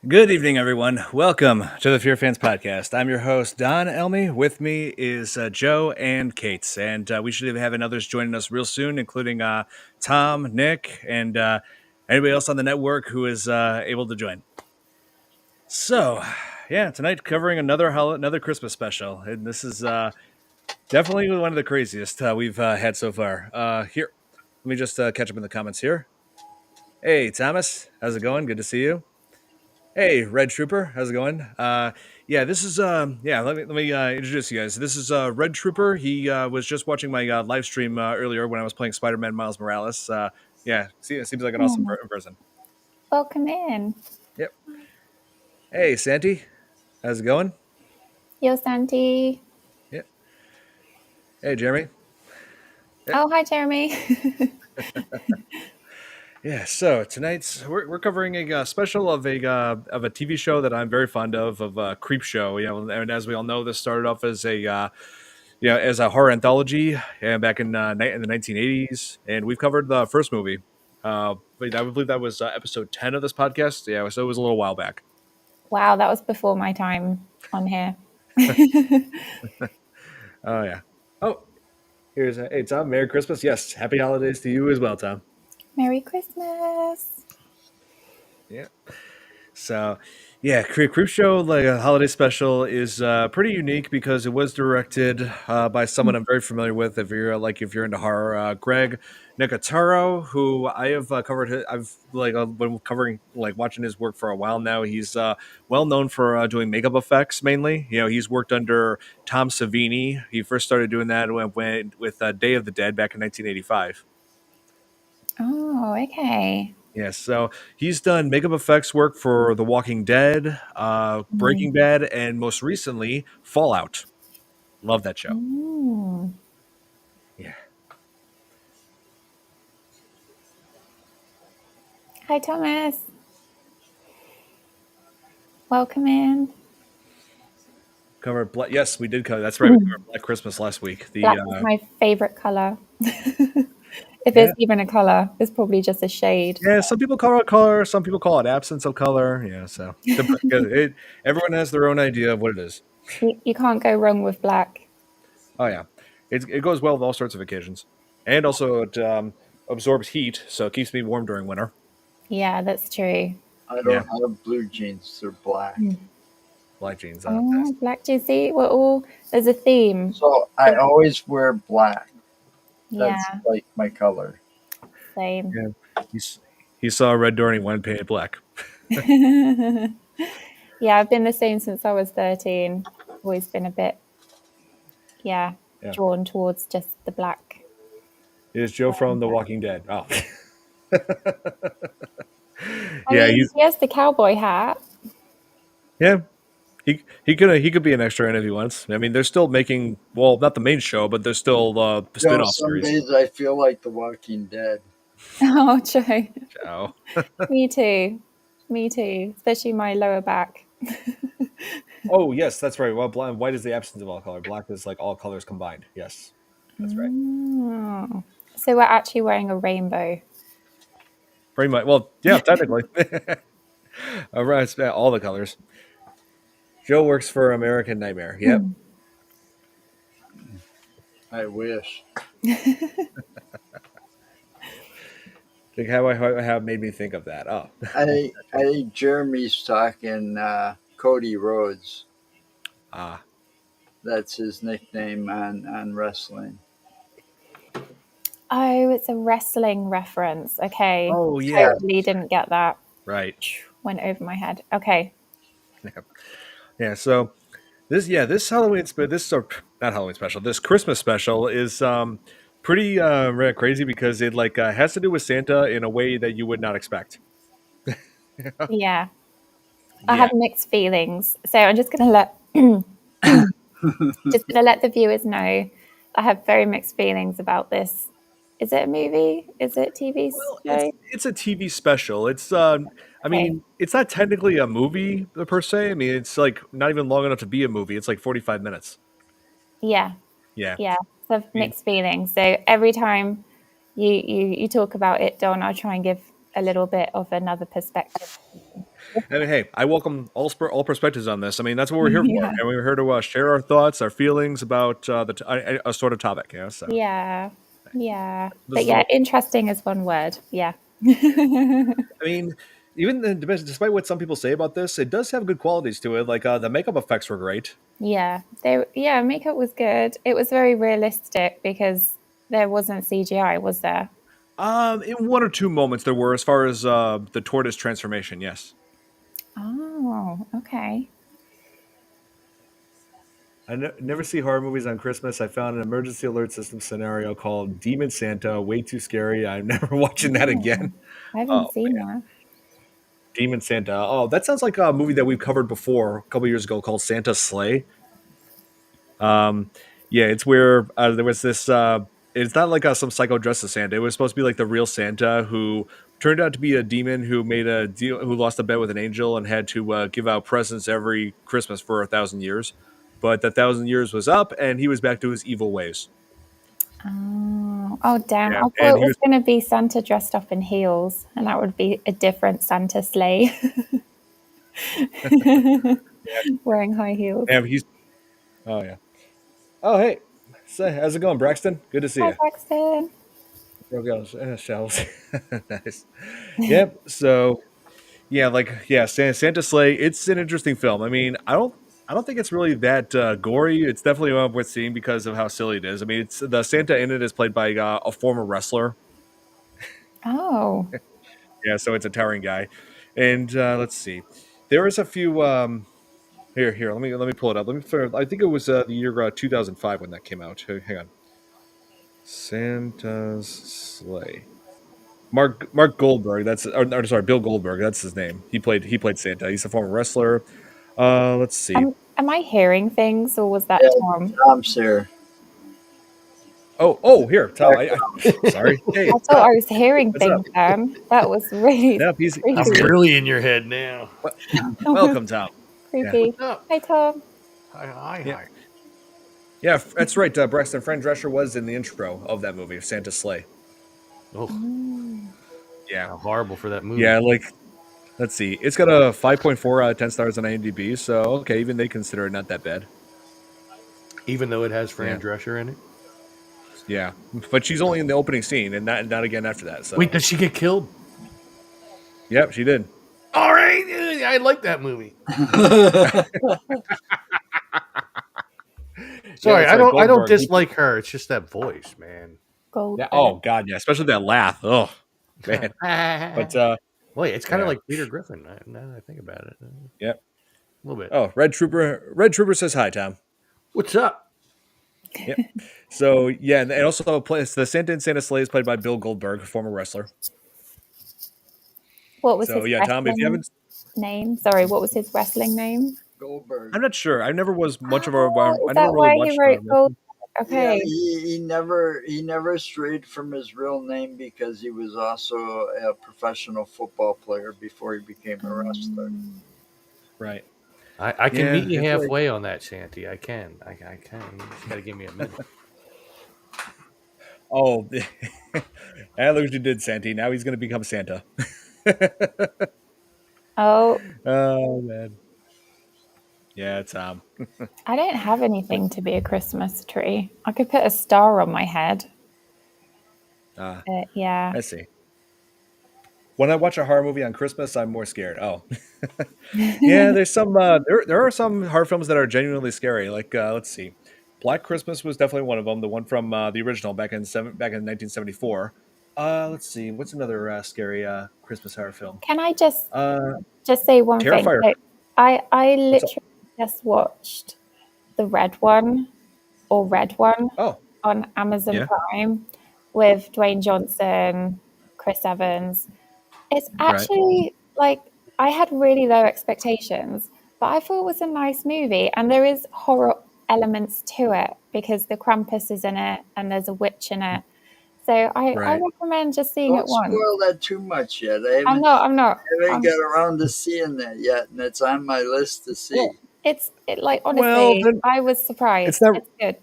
Good evening, everyone. Welcome to the FearFans podcast. I'm your host, Don Elmy. With me is Joe and Kate, and we should be having others joining us real soon, including Tom, Nick, and anybody else on the network who is able to join. So, yeah, tonight covering another Christmas special, and this is definitely one of the craziest we've had so far. Here, let me just catch up in the comments here. Hey, Thomas, how's it going? Good to see you. Hey, Red Trooper, how's it going? Yeah, this is let me introduce you guys. This is Red Trooper. He was just watching my live stream earlier when I was playing Spider-Man Miles Morales. Yeah, see, it seems like an awesome Oh, person. welcome in. Yep. Hey, Santi, how's it going? Yo, Santi. Yep. Hey, Jeremy. Yep. Oh, hi, Jeremy. Yeah, so tonight's we're covering a special of a TV show that I'm very fond of Creepshow. You know, and as we all know, this started off as as a horror anthology, and back in the 1980s, and we've covered the first movie. But I believe that was episode 10 of this podcast. Yeah, so it was a little while back. Wow, that was before my time on here. Oh yeah. Oh, here's hey Tom. Merry Christmas. Yes, happy holidays to you as well, Tom. Merry Christmas. Yeah. So, yeah, Creepshow, like a holiday special, is pretty unique because it was directed by someone I'm very familiar with. If you're into horror, Greg Nicotero, who I have covered. I've been covering watching his work for a while now. He's well known for doing makeup effects mainly. You know, he's worked under Tom Savini. He first started doing that with Day of the Dead back in 1985. Oh, okay. Yes, so he's done makeup effects work for The Walking Dead, Mm. Breaking Bad, and most recently Fallout. Love that show. Mm. Yeah. Hi, Thomas. Welcome in. Yes, we did cover. That's right. We covered Black Christmas last week. Black is my favorite color. If Yeah, it's even a color, it's probably just a shade. yeah. Some people call it color. Some people call it absence of color. Yeah. So everyone has their own idea of what it is. You can't go wrong with black. Oh yeah, it goes well with all sorts of occasions, and also it absorbs heat, so it keeps me warm during winter. Yeah, that's true. I Yeah, don't have blue jeans, they're black. black jeans. Oh, black JC. There's a theme. So I always wear black. Yeah, That's like my color. same. Yeah, he saw a red door and he wanted painted black. Yeah, I've been the same since I was 13. Always been a bit, Yeah. drawn towards just the black. It is Joe from The Walking Dead. Oh. I Yeah, mean, he has the cowboy hat. yeah. He could be an extra in if he wants. I mean, they're still making not the main show, but there's still the spin-off Some series. days I feel like The Walking Dead. Oh, Joe. Ciao. Me too. Me too. Especially my lower back. Oh yes, that's right. Well, white is the absence of all color. Black is like all colors combined. Yes, that's right. Mm. So we're actually wearing a rainbow. Pretty much. Well, yeah, technically. All right, all the colors. Joe works for American Nightmare. Yep. I wish. Think how I have made me think of that. Oh. I think Jeremy's talking Cody Rhodes. Ah. That's his nickname on wrestling. Oh, it's a wrestling reference. Okay. Oh yeah. Totally didn't get that. Right. Went over my head. Okay. Yeah. So this Halloween not Halloween special. This Christmas special is pretty crazy because it has to do with Santa in a way that you would not expect. Yeah. I Yeah. have mixed feelings. So I'm just gonna let the viewers know I have very mixed feelings about this. Is it a movie? Is it TV Well, show? it's a TV special. It's I Okay. mean, it's not technically a movie per se. I mean, it's like not even long enough to be a movie. It's like 45 minutes. Yeah. Yeah. Yeah. So I have mixed feelings. So every time you talk about it, Don, I'll try and give a little bit of another perspective. I mean, hey, I welcome all perspectives on this. I mean, that's what we're here for, Yeah. and we're here to share our thoughts, our feelings about a sort of topic. You know, so Yeah. Yeah. this But is yeah, what interesting is one word. Yeah. I mean. Even despite what some people say about this, it does have good qualities to it. Like the makeup effects were great. Yeah. Makeup was good. It was very realistic because there wasn't CGI, was there? In one or two moments there were, as far as the tortoise transformation. Yes, Oh, okay. never see horror movies on Christmas. I found an emergency alert system scenario called Demon Santa. Way too scary. I'm never watching that Oh, again. I haven't Oh seen man, that. Demon Santa. Oh, that sounds like a movie that we've covered before a couple years ago called Santa's Sleigh. Um, yeah, it's where there was this. It's not like some psycho dressed as Santa. It was supposed to be like the real Santa who turned out to be a demon who made a deal, who lost a bet with an angel and had to give out presents every Christmas for 1,000 years. But the 1,000 years was up, and he was back to his evil ways. Oh, damn. Yeah, I thought and it he was was going to be Santa dressed up in heels, and that would be a different Santa sleigh wearing high heels. and he's oh yeah. Oh hey, so how's it going, Braxton? Good to see Hi, you. Braxton. Broke out shelves. Nice. Yep. So yeah, Santa Sleigh. It's an interesting film. I mean, I don't think it's really that gory. It's definitely one worth seeing because of how silly it is. I mean, it's the Santa in it is played by a former wrestler. Oh, Yeah, so it's a towering guy. And let's see, there is a few. Here, let me pull it up. I think it was the year 2005 when that came out. Hang on, Santa's Sleigh. Mark Goldberg. Sorry, Bill Goldberg. That's his name. He played Santa. He's a former wrestler. Let's see. am I hearing things, or was that Yeah, Tom? Tom's here. Here, Tom. Sorry. Hey, I thought I was hearing what's up? things then. That was really Nope, he's I'm here. creepy. really in your head now. Welcome, Tom. Yeah, Creepy. What's up? Hi, Tom. Hi, hi, yeah, hi. yeah. That's right. Braxton Fran Drescher was in the intro of that movie, Santa's Sleigh. Oh, Mm. Yeah, how horrible for that movie. yeah. Like, let's see. It's got a 5.4 out of 10 stars on IMDb. So okay, even they consider it not that bad. Even though it has Fran Yeah, Drescher in it. yeah. But she's only in the opening scene, and not again after that. So Wait, does she get killed? yep, she did. All right, I like that movie. Yeah, Sorry, that's right. I don't Goldberg. dislike her. It's just that voice, man. Yeah. Goldberg. Oh God, yeah. Especially that laugh. Oh man. But Wait, it's kind of yeah, like Peter Griffin. Now that I think about it, a yeah. little bit. Oh, Red Trooper says hi, Tom. What's up? Yep. So yeah, and also plays the Santa and Santa Sleigh is played by Bill Goldberg, former wrestler. What was So his yeah, Tom, if you wrestling haven't, name? Sorry, what was his wrestling name? Goldberg. I'm not sure. I never was much of a. Oh, I is never that really why he watched wrote Gold? wrestling. Yeah, Okay. he never strayed from his real name because he was also a professional football player before he became a wrestler. Right. I can Yeah, meet you it's like halfway on that, Santy. I can. I can. You just got to give me a minute. oh, and look what you did, Santy. Now he's going to become Santa. Oh, Oh man. Yeah, Tom. I don't have anything to be a Christmas tree. I could put a star on my head. Uh, But yeah. I see. When I watch a horror movie on Christmas, I'm more scared. Oh, yeah. There's some. There are some horror films that are genuinely scary. Like let's see, Black Christmas was definitely one of them. The one from the original back in 1974. Let's see. What's another scary Christmas horror film? Can I just Uh, say one thing? Terrifier. So I What's up? literally just watched the red one Oh, on Amazon yeah. Prime with Dwayne Johnson, Chris Evans. It's Right. actually like I had really low expectations, but I thought it was a nice movie, and there is horror elements to it because the Krampus is in it and there's a witch in it. So I Right. recommend just seeing Don't it once. spoil that too much yet. I I'm haven't, not. I'm not. haven't got around to seeing that yet, and it's on my list to see. Like Well, honestly, then I was it's surprised. not. It's good.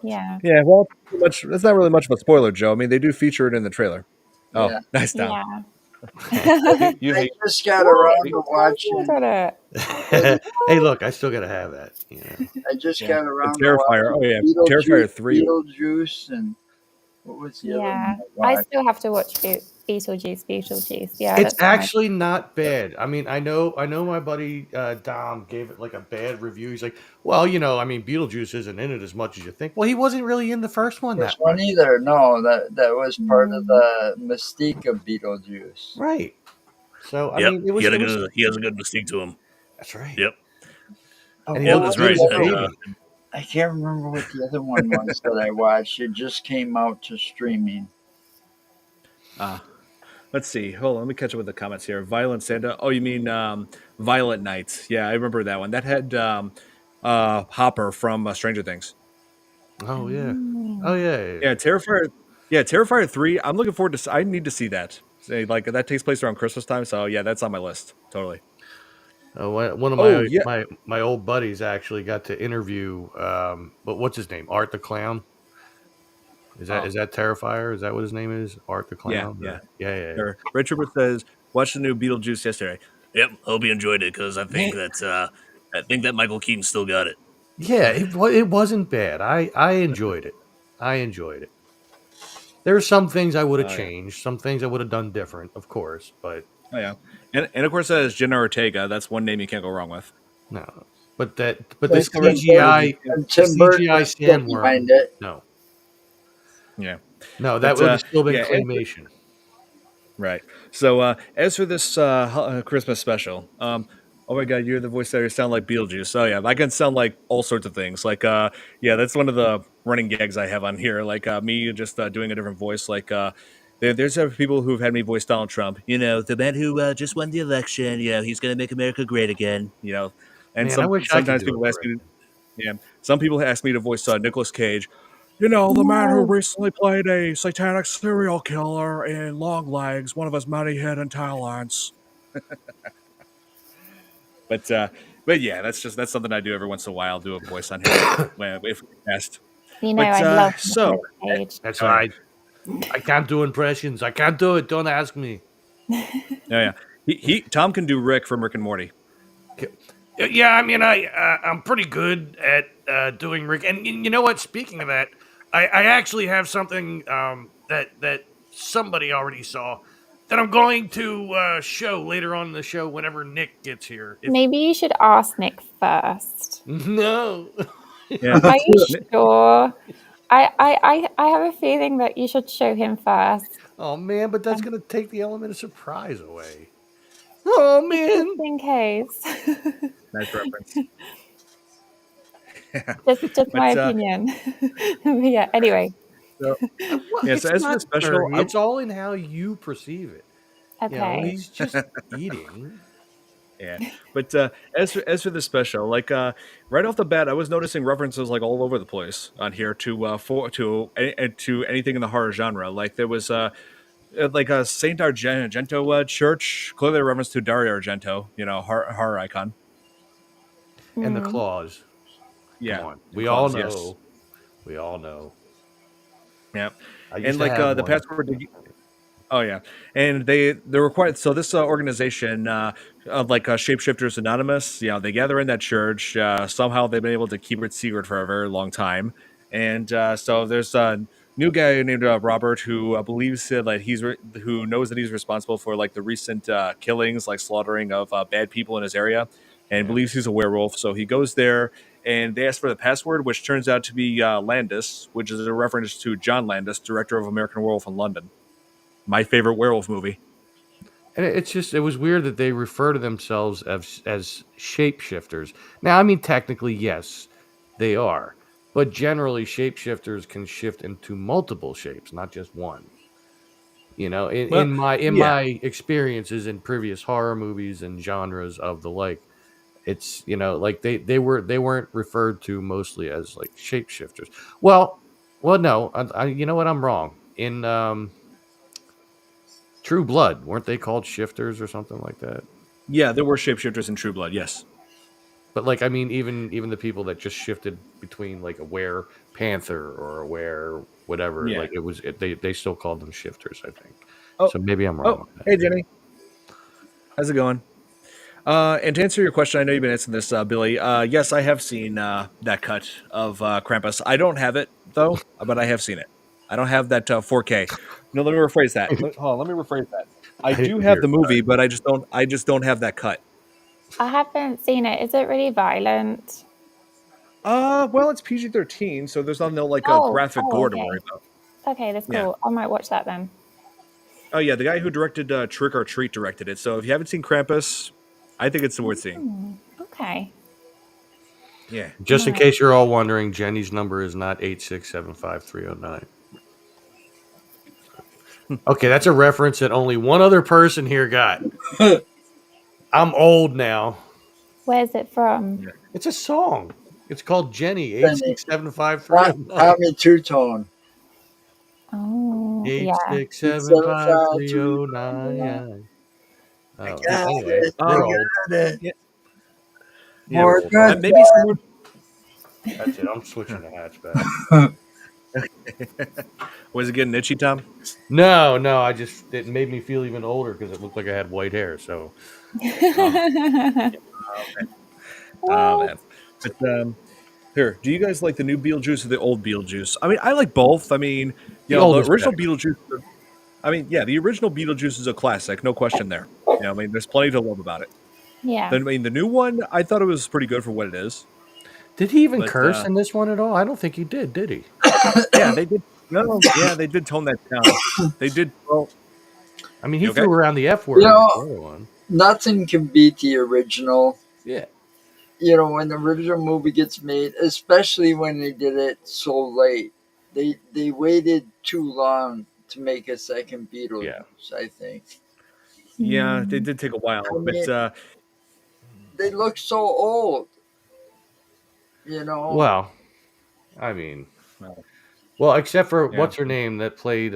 Yeah. Yeah. Well, it's not really much of a spoiler, Joe. I mean, they do feature it in the trailer. Oh, Yeah. nice, Tom. Yeah. You I hate. just got around to Look watching. at it. Hey, look, I still gotta have that. I just Yeah, got the around to Terrifier. Oh watching yeah, Terrifier 3. Beetlejuice, and what was the other one Yeah, I I watched? still have to watch Beetlejuice. Yeah, It's that's one of my. actually not bad. I mean, I know my buddy Dom gave it like a bad review. He's like, well, I mean, Beetlejuice isn't in it as much as you think. Well, he wasn't really in the first one First that one much. either. No, that was part of Mm, the mystique of Beetlejuice. Right. So, I Yep, mean, he has a good mystique to him. that's right. Yep, But And he yep, what looked was that's good right. as a the other? And baby. I can't remember what the other one was that I watched. It just came out to streaming. Let's see. Hold on. Let me catch up with the comments here. Violent Santa. Oh, you mean Violent Night? Yeah, I remember that one. That had Hopper from Stranger Things. Oh yeah. Oh mm. yeah. Yeah, Terrifier. Yeah, Terrifier 3. I'm looking forward to. I need to see that. Say, like that takes place around Christmas time, so yeah, that's on my list. Totally. One of Oh my yeah. my my old buddies actually got to interview. But what's his name? Art the Clown. Is that Oh is that Terrifier? Is that what his name is? Art the yeah, Clown? yeah. Yeah. Sure. Red Trooper says, "Watch the new Beetlejuice yesterday." yep. Hope you enjoyed it because Man, I think that Michael Keaton still got it. yeah. It wasn't bad. I enjoyed it. I enjoyed it. There are some things I would have Oh yeah. changed. Some things I would have done different, of course. But Oh yeah. And of course that is Jenna Ortega. That's one name you can't go wrong with. no. But the With Tim Burton. CGI and the Tim Burton CGI is still sandworm. behind it. No. Yeah. No, that But would have still been yeah, claymation. right. So as for this Christmas special, oh my God, you're the voice actor. Sound like Beetlejuice. Oh yeah, I can sound like all sorts of things. Like yeah, that's one of the running gags I have on here. Like me just doing a different voice. Like there's people who've had me voice Donald Trump. You know, the man who just won the election. You know, he's gonna make America great again. You know, and Man, I wish I could sometimes do it people ask me. correctly. Yeah, some people ask me to voice Nicolas Cage. You know, the man who No, recently played a satanic serial killer in Long Legs, one of his many hidden talents. But but yeah, that's something I do every once in a while. Do a voice on here when if we cast. you know But I love so Nicolas Cage. That's oh yeah, right. I can't do impressions. I can't do it. Don't ask me. oh yeah, he Tom can do Rick from Rick and Morty. Yeah, I mean, I'm pretty good at doing Rick. And you know what? Speaking of that, I actually have something that somebody already saw that I'm going to show later on in the show whenever Nick gets here. If Maybe you should ask Nick first. no, Yeah, Are you sure? I have a feeling that you should show him first, oh man, but that's gonna take the element of surprise away. Oh just man, in case. nice reference. just my But opinion. But yeah. Anyway. so well, yeah, so it's as for not the special, flirty. It's all in how you perceive it. Okay. He's just eating. yeah, but as for the special, like right off the bat, I was noticing references like all over the place on here to anything in the horror genre. Like there was like a Saint Argento church, clearly a reference to Dario Argento, you know, horror icon. And the Mm. claws. Come Yeah, on. the We all claws, yes, know. We all know. yeah, I used and to like have the one. password. Oh yeah, and they're required. So this organization, like Shapeshifters Anonymous, you know, they gather in that church. Somehow they've been able to keep it secret for a very long time, and so there's a new guy named Robert who believes that who knows that he's responsible for like the recent killings, like slaughtering of bad people in his area, and Yeah. believes he's a werewolf. So he goes there. And they ask for the password, which turns out to be Landis, which is a reference to John Landis, director of American Werewolf in London, my favorite werewolf movie. And it was weird that they refer to themselves as shapeshifters. Now, I mean, technically, yes, they are. But generally, shapeshifters can shift into multiple shapes, not just one. In, Well, in my in yeah, my experiences in previous horror movies and genres of the like, it's like they weren't referred to mostly as like shapeshifters. Well, no, you know what? I'm wrong. In True Blood, weren't they called shifters or something like that? yeah, there were shapeshifters in True Blood. Yes. But like, I mean, even the people that just shifted between like a were panther or a were whatever, Yeah. like they still called them shifters, I think. Oh, So maybe I'm oh, wrong with that. hey Jenny. How's it going? And to answer your question, I know you've been asking this, Billy. Yes, I have seen that cut of Krampus. I don't have it though, but I have seen it. I don't have that 4K. No, let me rephrase that. Hold on, let me rephrase that. I I do didn't have hear the it. movie, but I just don't. I just don't have that cut. I haven't seen it. Is it really violent? Well, it's PG-13, so there's no like a Oh, graphic gore to worry okay. about. Okay, that's Yeah. cool. I might watch that then. Oh yeah, the guy who directed Trick or Treat directed it. So if you haven't seen Krampus, I think it's worth seeing. Okay. Yeah. Just in Right. case you're all wondering, Jenny's number is not 8675309. Okay, that's a reference that only one other person here got. I'm old now. Where's it from? Yeah. It's a song. It's called Jenny, Jenny. 8675309. Tommy Two Tone. Oh, yeah. 8675309. I Oh, got anyway, it. I we're old. got it. Yeah. Yeah. We're More old. good Maybe someone. That's it. I'm switching the hatchback. time. Was it getting itchy, Tom? No, it made me feel even older because it looked like I had white hair. So Oh, Well, man. But here, do you guys like the new Beetlejuice or the old Beetlejuice? I mean, I like both. I mean, the the oldest original better. Beetlejuice. I mean, yeah, the original Beetlejuice is a classic, no question there. I mean, there's plenty to love about it. yeah. Then, I mean, the new one, I thought it was pretty good for what it is. Did he even But curse in this one at all? I don't think he did he? yeah, they did. No, yeah, they did tone that down. They did. Well, I mean, he you okay? threw around the F You word in know, the other one. nothing can beat the original. Yeah. You know, when the original movie gets made, especially when they did it so late, they waited too long to make a second Yeah. Beetlejuice. I think. Yeah, they Mm. did take a while, I mean, but they look so old. You know. Well, I mean, well, except for yeah, what's her name that played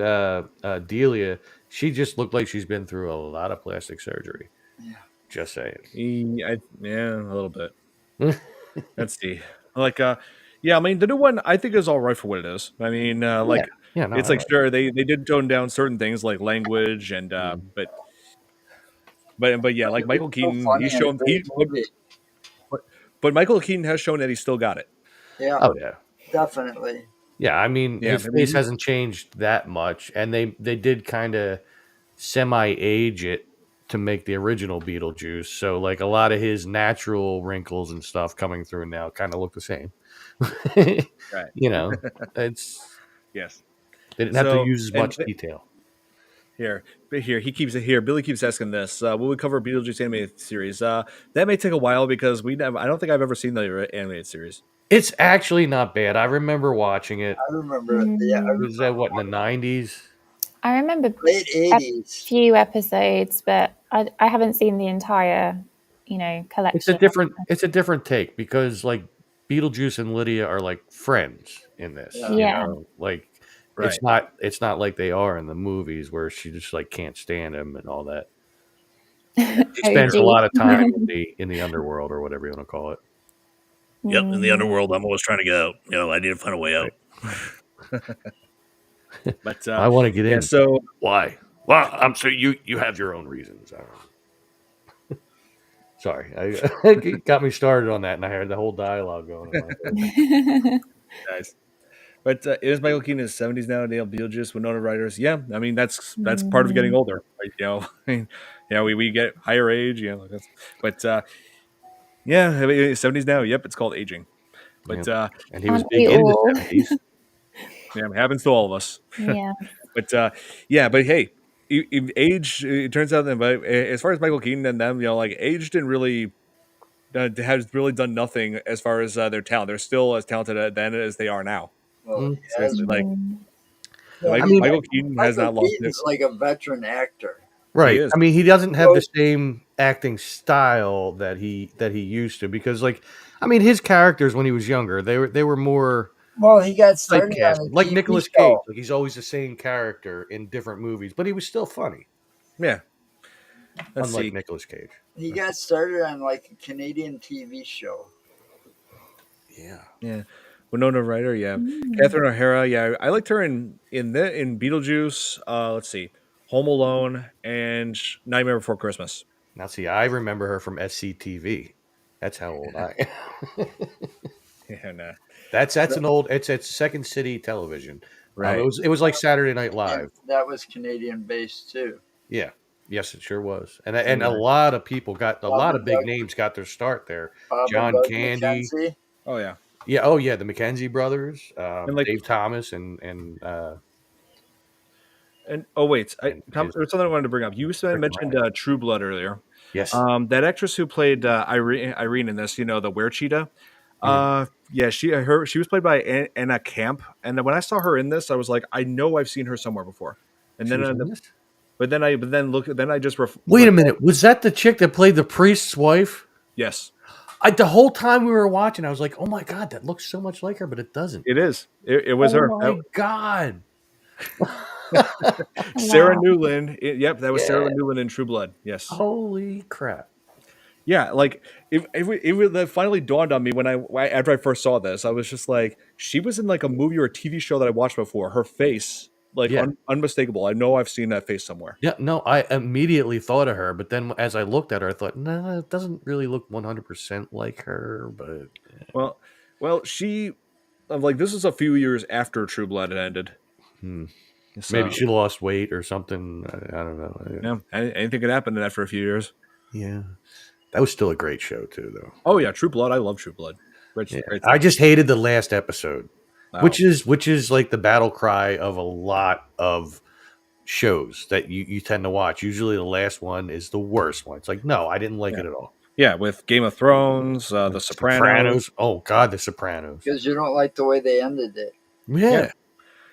Delia, she just looked like she's been through a lot of plastic surgery. Yeah. Just saying. yeah, a little bit. Let's see. Like, yeah, I mean, the new one I think is all right for what it is. I mean, Yeah. like, Yeah. No. it's I like like. sure they did tone down certain things like language and Mm. but yeah, like It was Michael so Keaton, funny he's and a shown great movie. but, but Michael Keaton has shown that he still got it. Yeah, Oh yeah. definitely. Yeah. I mean, Yeah, his I face mean, hasn't changed that much, and they did kind of semi-age it to make the original Beetlejuice. So like a lot of his natural wrinkles and stuff coming through now kind of look the same. right. You know, it's Yes. they didn't have to So use as much detail. here he keeps it here. Billy keeps asking this. Will we cover Beetlejuice animated series? That may take a while because I don't think I've ever seen the animated series. It's actually not bad. I remember watching it. I remember it. Yeah, I It Mm. was that what in the 90s? I remember late a 80s. few episodes, but I haven't seen the entire, collection. It's a different take because like Beetlejuice and Lydia are like friends in this, Yeah. Yeah. Like Right. it's not like they are in the movies where she just like can't stand him and all that. She Oh, spends a geez. lot of time in the underworld or whatever you want to call it. Yep, in the Mm. underworld, I'm always trying to get out. I need to find a way out. But I want to get yeah, in. so Why? Well, I'm sure you have your own reasons. I don't know. Sorry, it got me started on that, and I heard the whole dialogue going in my head. nice. But is Michael Keaton in his 70s now? Dale Beetlejuice, Winona Riders. Yeah, I mean that's part of getting Mm. older. Right? I mean, we get higher age. Like that's. But yeah, I mean, 70s now. Yep, it's called aging. But Yep. And he was Aren't we big in the all? 70s. yeah, it happens to all of us. Yeah. But yeah, but hey, age. It turns out that, but as far as Michael Keaton and them, like age didn't really has really done nothing as far as their talent. They're still as talented then as they are now. Well, Mm. he has. Seriously, like Mm. Well, I mean, Michael Keaton has Michael not lost it. Keaton's like a veteran actor. He right. is. I mean, he doesn't have the So, same acting style that he used to because, like, I mean, his characters when he was younger, they were more well, he got started typecast, on a like TV Nicolas Cage. show. Like he's always the same character in different movies, but he was still funny, Yeah. Let's unlike see. Nicolas Cage. He got started on like a Canadian TV show. Yeah. Yeah. Winona Ryder, yeah. Mm. Catherine O'Hara, yeah. I liked her in Beetlejuice. Let's see, Home Alone and Nightmare Before Christmas. Now, see, I remember her from SCTV. That's how old I am. Yeah, no. That's an old. It's Second City Television. Right. It was like Saturday Night And Live. that was Canadian based too. Yeah. Yes, it sure was. And a lot of people got a Bob lot and of big Doug, names got their start there. Bob and John Doug Candy. McKenzie. Oh yeah. Yeah. Oh yeah, the McKenzie brothers. And like Dave Thomas and oh wait, and Tom, his there's something I wanted to bring up. You Rick mentioned Moranis. True Blood earlier. Yes. That actress who played Irene in this, you know, the were cheetah. Mhm. Yeah, she was played by Anna Camp, and then when I saw her in this, I was like, I know I've seen her somewhere before. And She then, was in this? but then I just Wait a minute. Was that the chick that played the priest's wife? Yes, The whole time we were watching, I was like, "Oh my god, that looks so much like her," but it doesn't. it is. It was Oh her. my god! Sarah Wow. Newland. Yep, that was Sarah Yeah. Newland in True Blood. Yes. Holy crap! Yeah, like that finally dawned on me when after I first saw this, I was just like, she was in like a movie or a TV show that I watched before. Her face, like Yeah. unmistakable. I know I've seen that face somewhere. Yeah, no, I immediately thought of her, but then as I looked at her, I thought, no, it doesn't really look 100% like her. But Well, I'm like, this is a few years after True Blood had ended. So, maybe she lost weight or something. I don't know. yeah, anything could happen after a few years. Yeah, that was still a great show too, though. Oh yeah, True Blood. I love True Blood. Great, Yeah. great I stuff. just hated the last episode, Wow. which is like the battle cry of a lot of shows that you tend to watch. Usually, the last one is the worst one. It's like, no, I didn't like it at all. Yeah, with Game of Thrones, The Sopranos. Oh God, The Sopranos. Because you don't like the way they ended it. Yeah.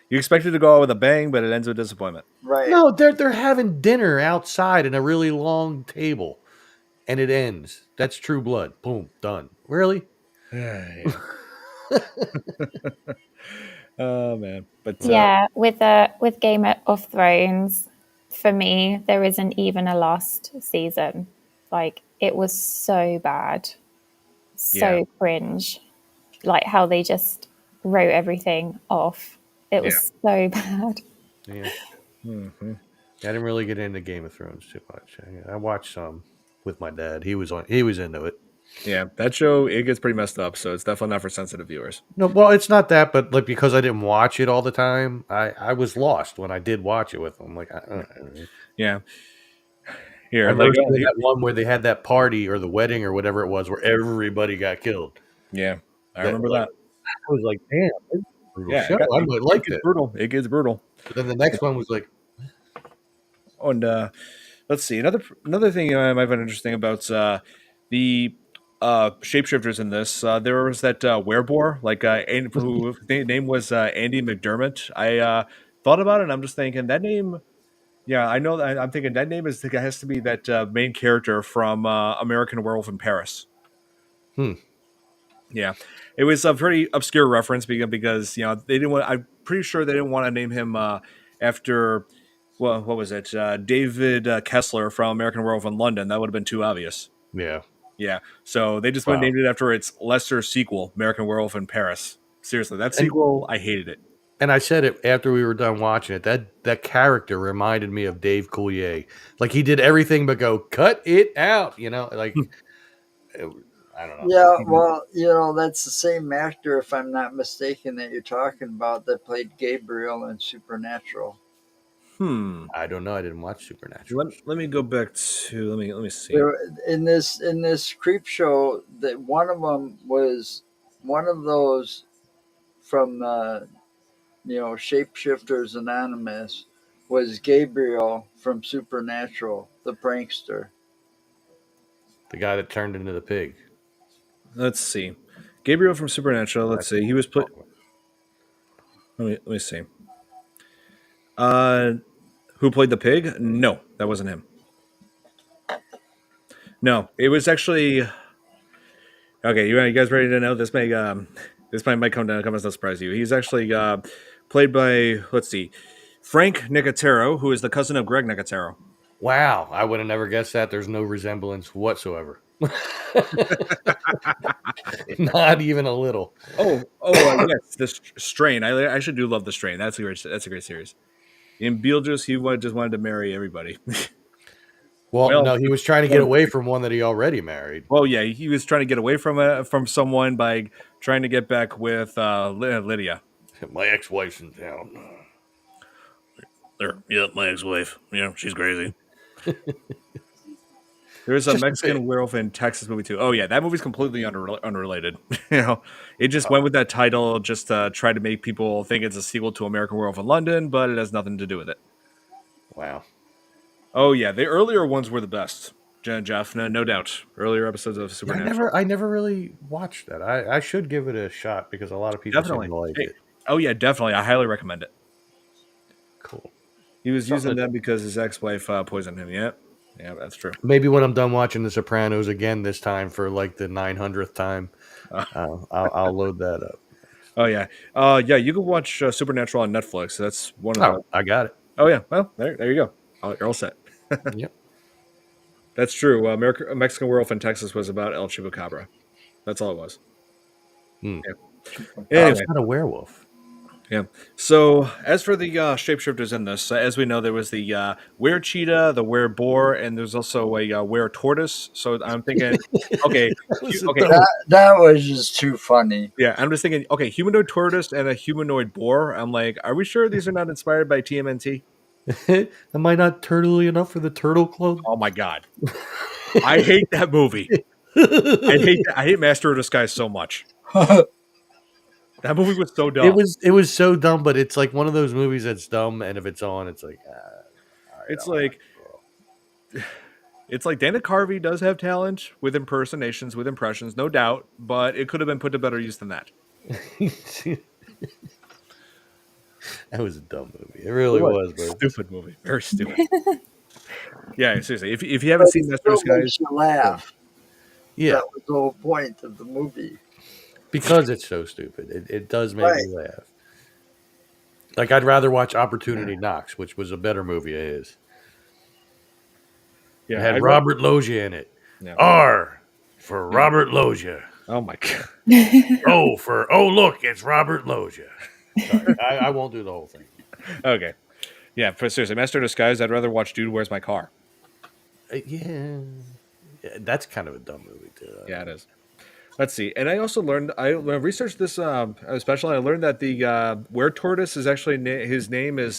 You expect it to go out with a bang, but it ends with disappointment. Right. No, they're having dinner outside in a really long table, and it ends. That's True Blood. Boom, done. Really? Yeah. Oh man, but Yeah, with Game of Thrones, for me, there isn't even a last season. Like, it was so bad, so Yeah. cringe. Like how they just wrote everything off. It was so bad. Yeah. Mm-hmm. I didn't really get into Game of Thrones too much. I watched some with my dad. He was into it. Yeah, that show, it gets pretty messed up, so it's definitely not for sensitive viewers. No, well, it's not that, but like because I didn't watch it all the time, I was lost when I did watch it with him. Like, Yeah. I Here, remember like, seeing that one where they had that party or the wedding or whatever it was, where everybody got killed. yeah, I remember like, that. I was like, damn, this is a brutal Yeah, show. I might like it gets it. brutal. It gets brutal. But then the next one was like, And let's see, another thing I might find interesting about the shapeshifters in this. There was that werebore, like whose name was Andy McDermott. I thought about it, and I'm just thinking that name. Yeah, I know that. I'm thinking that name has to be that main character from American Werewolf in Paris. Yeah, it was a pretty obscure reference because you know they didn't want. I'm pretty sure they didn't want to name him after. Well, what was it? David Kessler from American Werewolf in London. That would have been too obvious. yeah. Yeah, so they just went and named it after its lesser sequel, American Werewolf in Paris. Seriously, that sequel, I hated it. And I said it after we were done watching it. That character reminded me of Dave Coulier. Like he did everything but go, cut it out. You know, like I don't know. Yeah, well, you know, that's the same actor, if I'm not mistaken, that you're talking about that played Gabriel in Supernatural. I don't know. I didn't watch Supernatural. Let me go back to let me see. In this Creepshow, that one of them was one of those from you know, Shapeshifters Anonymous was Gabriel from Supernatural, the prankster. The guy that turned into the pig. Let's see, Gabriel from Supernatural. Let's see, he was put. Let me see. Who played the pig? No, that wasn't him. No, it was actually. Okay, you guys ready to know? This might come as no surprise to you. He's actually played by, let's see, Frank Nicotero, who is the cousin of Greg Nicotero. Wow, I would have never guessed that. There's no resemblance whatsoever. Not even a little. Yes, the Strain. I actually do love the Strain. That's a great series. In Beetlejuice, he just wanted to marry everybody. Well, no, he was trying to get away from one that he already married. Well, yeah, he was trying to get away from someone by trying to get back with Lydia. My ex-wife's in town. Yeah, my ex-wife. Yeah, she's crazy. There's a Just a Mexican bit. werewolf in Texas movie too. Oh yeah, that movie's completely unrelated. It just went with that title just to try to make people think it's a sequel to American Werewolf in London, but it has nothing to do with it. Wow. Oh yeah, the earlier ones were the best, Jeff. No doubt. Earlier episodes of Supernatural. I never really watched that. I should give it a shot because a lot of people Definitely. seem to like Hey, it. oh yeah, definitely. I highly recommend it. Cool. He was using Something- them because his ex-wife poisoned him. Yeah, that's true. Maybe when I'm done watching The Sopranos again this time for like the 900th time, I'll load that up. Oh yeah, you can watch Supernatural on Netflix. That's one of the. I got it. Oh yeah, well there you go. You're all set. Yep. That's true. Mexican Werewolf in Texas was about El Chupacabra. That's all it was. Hmm. Yeah. It's Anyway, not a werewolf. yeah. So as for the shapeshifters in this, as we know, there was the were cheetah, the were boar, and there's also a were tortoise. So I'm thinking, okay, okay, That was just too funny. yeah. I'm just thinking, okay, humanoid tortoise and a humanoid boar. I'm like, are we sure these are not inspired by TMNT? Am I not turtly enough for the Turtle Club? Oh my god, I hate that movie. I hate Master of Disguise so much. That movie was so dumb. It was so dumb, but it's like one of those movies that's dumb, and if it's on, it's like, all right, It's I'll watch like it. it's like Dana Carvey does have talent with impersonations, with impressions, no doubt, but it could have been put to better use than that. That was a dumb movie. It really was, bro. Stupid movie, very stupid. Yeah, seriously. If you haven't seen Master of Still Disguise, makes you laugh. Yeah, That was the whole point of the movie. because it's so stupid. It does make me laugh. Like I'd rather watch Opportunity Knocks, which was a better movie of his. yeah, It had I'd Robert Loggia in it. Yeah. R for Robert Loggia. Oh my god. O for look, it's Robert Loggia. Sorry, I won't do the whole thing. Okay. Yeah, for seriously, Master of Disguise, I'd rather watch Dude, Where's My Car? Yeah, that's kind of a dumb movie too. Yeah, it is. Let's see. And I also learned, I researched this especially, I learned that the were tortoise is actually, his name is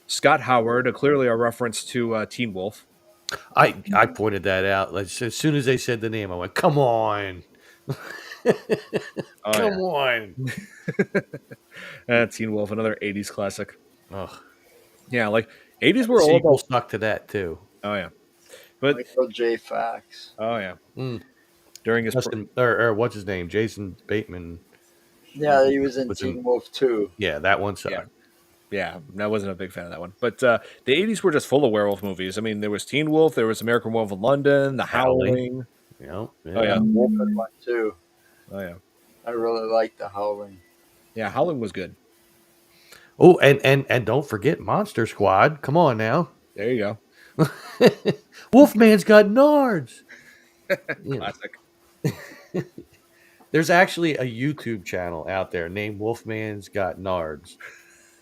Scott Howard, clearly a reference to Teen Wolf. I pointed that out. Like, as soon as they said the name, I went, "Come on, come on!" Teen Wolf, another 80s classic. Ugh. Yeah, like 80s were all Sequel about. stuck to that too. Oh yeah, but Michael J. Fox. oh yeah, Mm. during his Or what's his name? Jason Bateman. Yeah, he was in Was Teen in- Wolf too. Yeah, that one sucked. yeah, I wasn't a big fan of that one. But the 80s were just full of werewolf movies. I mean, there was Teen Wolf, there was American Werewolf in London, The Howling. Yeah. Oh yeah, Wolfen one too. oh yeah, I really like The Howling. yeah. Howling was good. Oh, and don't forget Monster Squad. Come on now. There you go. Wolfman's got nards. You know, Classic. there's actually a YouTube channel out there named Wolfman's Got Nards.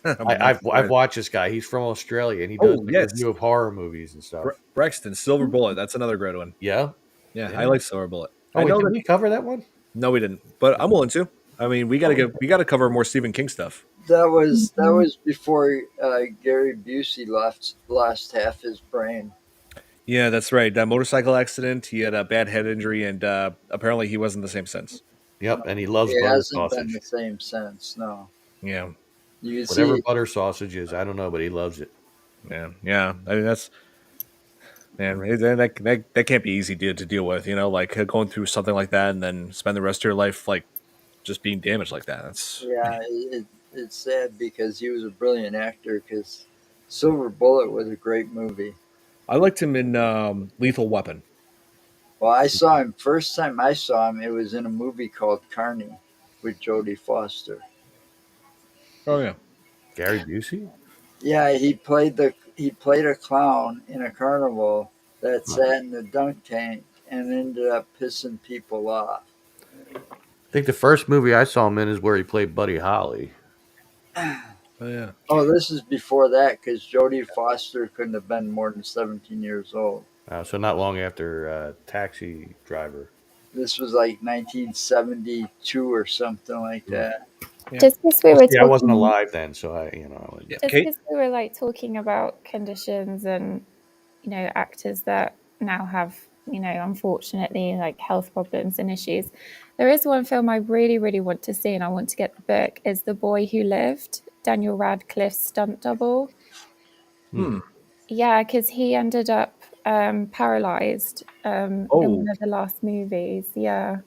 I've watched this guy. He's from Australia, and he does review of horror movies and stuff. Brexton, Silver Bullet. That's another great one. Yeah. Yeah, I like Silver Bullet. Oh, I wait, know did that, we cover that one? no, we didn't, but I'm willing to. I mean, we gotta cover more Stephen King stuff. That was before Gary Busey lost half his brain. Yeah, that's right. That motorcycle accident. He had a bad head injury, and apparently he wasn't the same since. Yep, and he loves It butter hasn't been sausage. the same since. No, Yeah, you Whatever see, butter sausage is, I don't know, but he loves it. yeah. I mean, that's man. That can't be easy to deal with. You know, like going through something like that, and then spend the rest of your life like just being damaged like that. That's yeah, it's sad because he was a brilliant actor. Because Silver Bullet was a great movie. I liked him in Lethal Weapon. Well, I saw him first time I saw him. It was in a movie called Carney with Jodie Foster. Oh yeah. Gary Busey? Yeah, he played a clown in a carnival that sat in the dunk tank and ended up pissing people off. I think the first movie I saw him in is where he played Buddy Holly. Oh yeah. Oh, this is before that because Jodie Foster couldn't have been more than 17 years old. So not long after Taxi Driver. This was like 1972 or something like that. Yeah. Just because we Well, were see, I wasn't talking, alive then, so I wouldn't. Yeah. just Kate. because we were like talking about conditions and actors that now have unfortunately like health problems and issues. There is one film I really, really want to see, and I want to get the book. Is The Boy Who Lived, Daniel Radcliffe's stunt double. Hmm. Yeah, because he ended up paralyzed in Oh, one of the last movies. Yeah,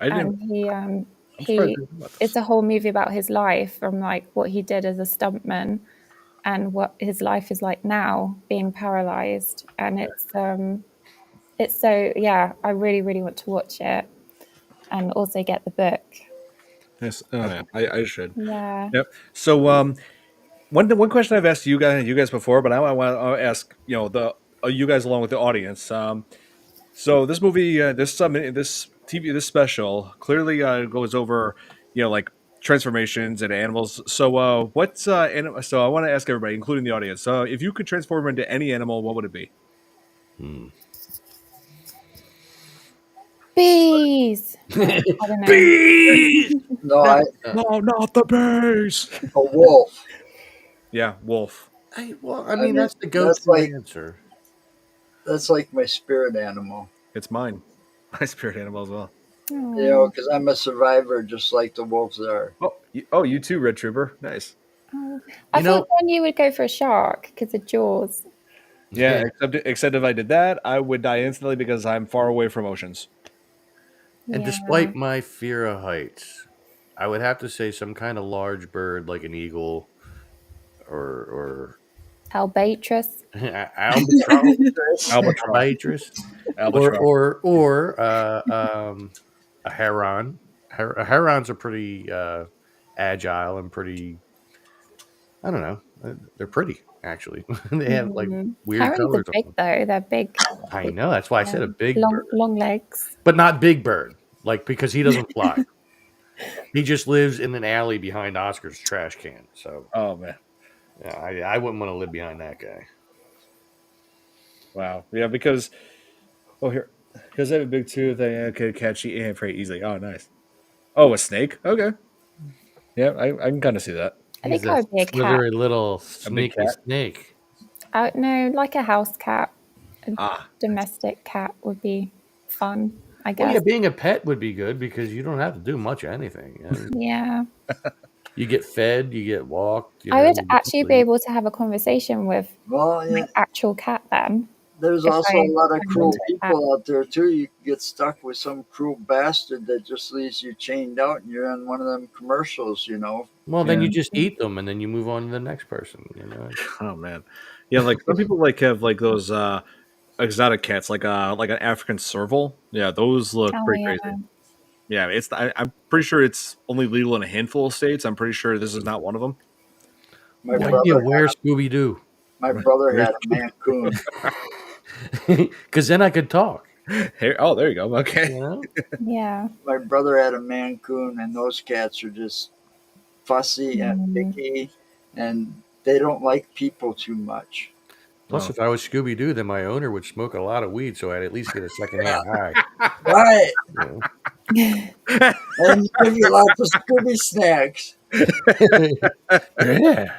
I didn't. and he I'm surprised I he didn't know about this. it's a whole movie about his life, from like what he did as a stuntman and what his life is like now being paralyzed. And it's so, yeah, I really, really want to watch it and also get the book. Yes. Oh yeah. I should. Yeah. Yep. So one question I've asked you guys before, but I want to ask the you guys along with the audience. So this movie, this TV, this special clearly goes over like transformations and animals. So what's so I want to ask everybody, including the audience, if you could transform into any animal, what would it be? Hmm. Bees. No, I don't know. Bees. No, No, No, not the bees. a wolf. Yeah, wolf. I I mean, mean, that's the that's go-to like answer. my spirit animal. It's mine. My spirit animal as well. Oh, Because I'm a survivor, just like the wolves are. You too, Red Trooper. Nice. oh. I You thought know, then you would go for a shark because of Jaws. Yeah, except if I did that, I would die instantly because I'm far away from oceans. and Yeah. despite my fear of heights, I would have to say some kind of large bird like an eagle or Albatross. albatross, Albatross. albatross, Albatross. or a heron. Herons are pretty agile and pretty. I don't know. They're pretty actually. They have like weird Herons are colors on big them. though. They're big, I know. That's why I said a big bird, long legs. but not Big Bird. Like because he doesn't fly. He just lives in an alley behind Oscar's trash can. So Oh man. yeah, I wouldn't want to live behind that guy. Wow. Yeah, because here because I have a big tooth, I could catch and prey easily. Oh, nice. Oh, a snake. Okay. Yeah, I can kind of see that. I He's think a I would be a cat. slithery little A big sneaky cat. snake. No, like a house cat. A Ah, domestic cat would be fun, I Well, yeah, guess. being a pet would be good because you don't have to do much of anything. Yeah. You get fed, you get walked. I would You get to actually be sleep. able to have a conversation with Well, my yeah, actual cat then. there's If also a I lot of turned cruel into a cat. people out there too. You can get stuck with some cruel bastard that just leaves you chained out, and you're on one of them commercials. Well, then yeah. you just eat them and then you move on to the next person. Oh man. Yeah, like some people like have like those exotic cats, like an African serval. Yeah, those look Oh pretty yeah. crazy. Yeah, I'm pretty sure it's only legal in a handful of states. I'm pretty sure this is not one of them. My Why Yeah. do you brother, wear Scooby Doo? my brother Where's had a Mancoon. Because then I could talk. here? Oh, there you go. Okay. You know? Yeah. My brother had a Mancoon, and those cats are just fussy and Mm. picky, and they don't like people too much. Plus, Oh. if I was Scooby Doo, then my owner would smoke a lot of weed, so I'd at least get a secondhand high. Right, You and give you lots of Scooby snacks. know? Yeah.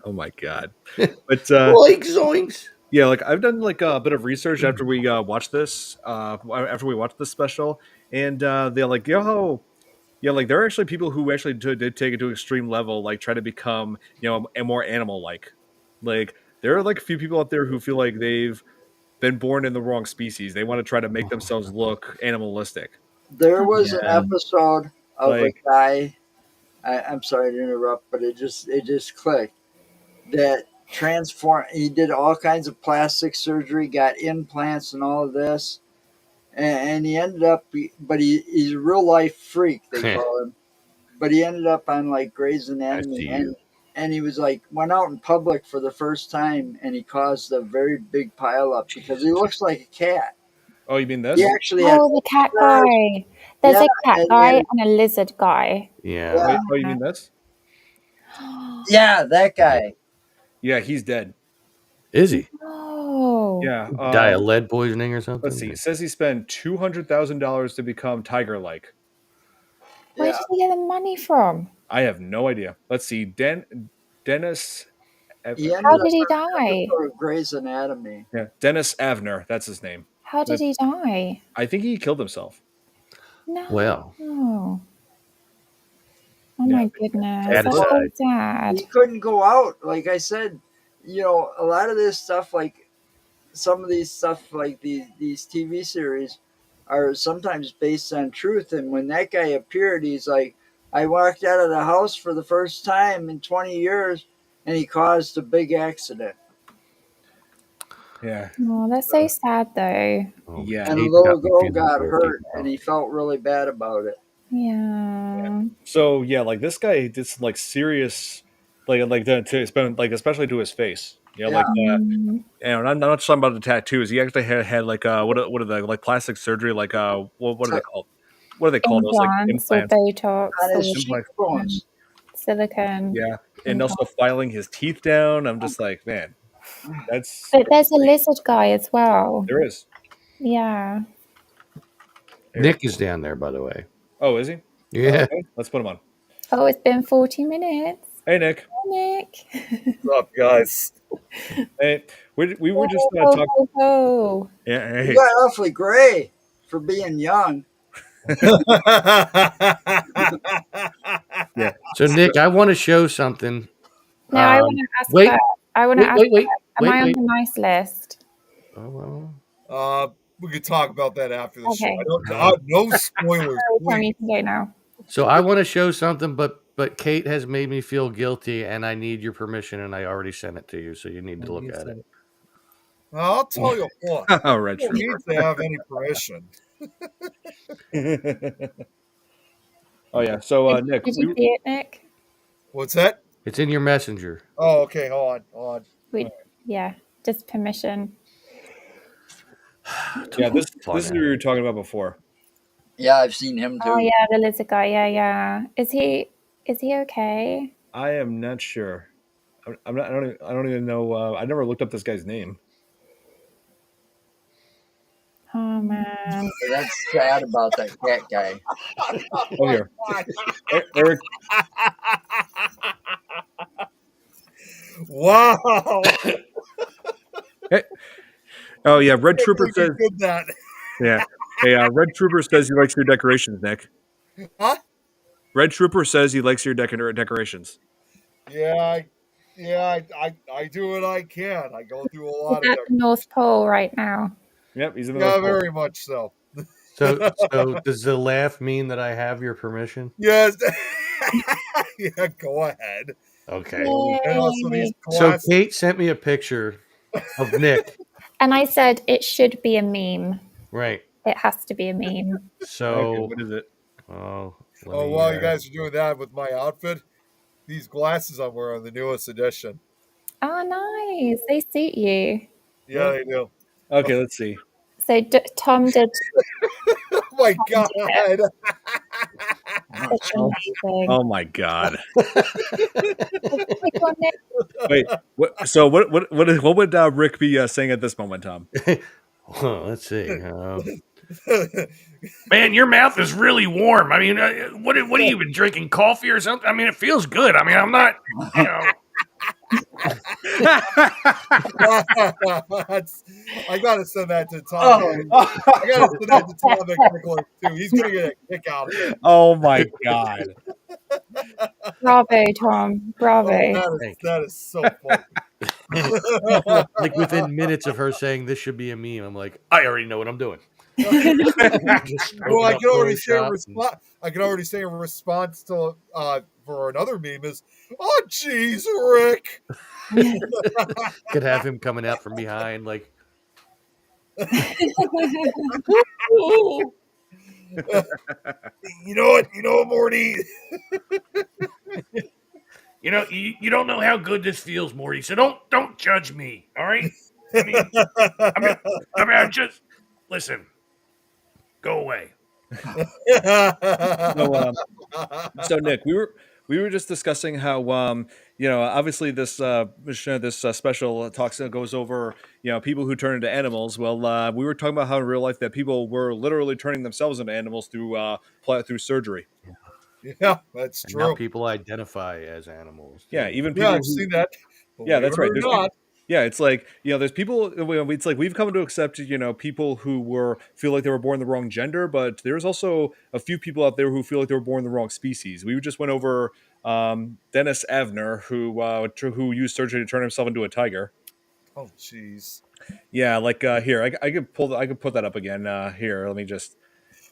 Oh my god. But Like zoinks. yeah, like I've done like a bit of research after we watched this, after we watched this special, and they're like, yo, yeah, like there are actually people who actually did take it to an extreme level, like try to become, a more animal like. Like there are like a few people out there who feel like they've been born in the wrong species. They want to try to make themselves look animalistic. There was an And episode of a like, guy. I'm sorry to interrupt, but it just clicked that transform. He did all kinds of plastic surgery, got implants, and all of this, and he ended up. But he's a real life freak. They call him. But he ended up on like Grey's I Anatomy, see and you. he was like went out in public for the first time, and he caused a very big pileup because he looks like a cat. oh, you mean He this? actually had Oh, the cat whiskers. guy. There's Yeah, a cat and guy and a lizard guy. Yeah. Oh, yeah, oh, you mean this? Yeah, that guy. Yeah, he's dead. Is he? Oh. Yeah. Die of lead poisoning or something? Let's see. It says he spent $200,000 to become tiger-like. Where Yeah, did he get the money from? I have no idea. Let's see. Dennis. he How ended up did he on an die? episode of Grey's Anatomy. Yeah, Dennis Avner. That's his name. How did he die? I think he killed himself. No. Well. Oh Yeah. my goodness. Sad That's so aside. sad. He couldn't go out. Like I said, a lot of this stuff, like some of these stuff, like these TV series, are sometimes based on truth. And when that guy appeared, he's like, I walked out of the house for the first time in 20 years, and he caused a big accident. Yeah. Oh, that's so sad though. Oh, Yeah. And a Kate's little got me girl feeling got guilty hurt, now. and he felt really bad about it. Yeah. So yeah, like this guy did some like serious, especially to his face. Like Mm. and I'm not just talking about the tattoos. He actually had like what are the like plastic surgery, like what are they called? What are they called? Those like Implants or implants? Botox On his or cheekbones. silicone. Yeah, and also filing his teeth down. I'm just like, man, that's But there's a lizard guy as well. there is. Yeah. Nick is down there, by the way. Oh, is he? Yeah. Okay, let's put him on. Oh, it's been 40 minutes. Hey, Nick. Hi, Nick. What's up, guys? Hey, we were just Ho, talking. ho, ho. Yeah, You hey. got awfully gray for being young. Yeah. So, Nick, I want to show something. No, I want to ask wait, her. I want to ask wait. her, am I on the nice list? Oh, well. We could talk about that after the Okay. show. No spoilers. Tom, you can go now. So I want to show something, but Kate has made me feel guilty, and I need your permission, and I already sent it to you, so you need to look at it. I'll tell you what. Oh, Red You don't need Trooper. to have any permission. Oh yeah. So Nick, Did you see it, Nick? What's that? It's in your messenger. Oh, okay. Hold on. Yeah, just permission. yeah, this is what we were talking about before. Yeah, I've seen him too. Oh yeah, the lizard guy. Yeah. Is he okay? I am not sure. I'm not. I don't even know. I never looked up this guy's name. Oh man. That's sad about that cat guy. Oh here, Eric. Wow. Hey. Oh yeah, Red Trooper I says. did that. Yeah. Hey, Red Trooper says he likes your decorations, Nick. Huh? Red Trooper says he likes your decorations. Yeah, I do what I can. I go through a He's lot at of the North Pole right now. Yep, he's in the Yeah, North Pole. very much so. So does the laugh mean that I have your permission? Yes. Yeah, go ahead. Okay. And also these So glasses. Kate sent me a picture of Nick. And I said it should be a meme. Right. It has to be a meme. So Okay, what is it? oh, While you guys are doing that with my outfit, these glasses I'm wearing, the newest edition. Oh, nice. They suit you. Yeah, they do. Okay, let's see. So Tom did Oh my god! such amazing. Oh my god! Click on it. Wait, what? So what would Rick be saying at this moment, Tom? let's see. Man, your mouth is really warm. I mean, what have you been drinking? Coffee or something? I mean, it feels good. I mean, I'm not, I gotta send that to Tom. I gotta send that to Tom McNicholas too. He's gonna get a kick out of it. Oh my god! Bravo, Tom. Bravo. That is so funny. Like within minutes of her saying this should be a meme, I'm like, I already know what I'm doing. Well, I can already say a response. I can already say a response to for another meme is, "Oh, jeez, Rick." Could have him coming out from behind, like. You know what, Morty? you don't know how good this feels, Morty. So don't judge me. All right. I mean, just listen. Go away. So Nick, we we were just discussing how obviously this special talks goes over people who turn into animals. Well, we were talking about how in real life that people were literally turning themselves into animals through surgery. Yeah, that's And now true. people identify as animals. Yeah, too. even Yeah, people I've who seen that. yeah, Believe that's it right. or There's not. yeah, it's like there's people. It's like we've come to accept people who feel like they were born the wrong gender, but there's also a few people out there who feel like they were born the wrong species. We just went over Dennis Avner, who used surgery to turn himself into a tiger. Oh, jeez. Yeah, like here, I could I could put that up again. Here, let me just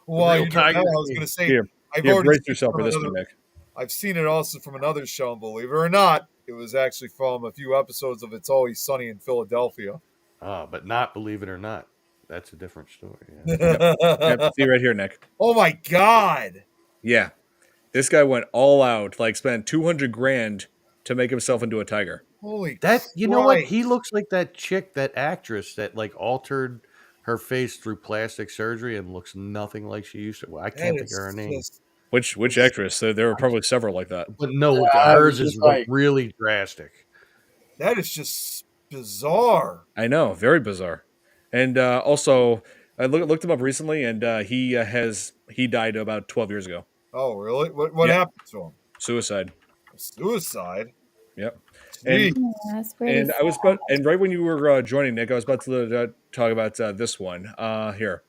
Well, real you know, now tiger. I was going to say here. I've Here, already brace seen it yourself from for this one, another. Nick. I've seen it also from another show, and believe it or not, it was actually from a few episodes of It's Always Sunny in Philadelphia. But not believe it or not, that's a different story. Yeah. Yep, see right here, Nick. Oh my God! Yeah, this guy went all out, like spent 200 grand to make himself into a tiger. Holy That you know what? He Christ. looks like that chick, that actress that like altered her face through plastic surgery and looks nothing like she used to. Well, I That can't think of is her name. just Which actress? There were probably several like that. But no, I hers was is just like, really drastic. that is just bizarre. I know, very bizarre. And also, I looked him up recently, and he died about 12 years ago. Oh, really? What Yeah. happened to him? Suicide. Suicide? Yep. Jeez. And That's really and I was about and right when you were joining, Nick, I was about to talk about this one. Here,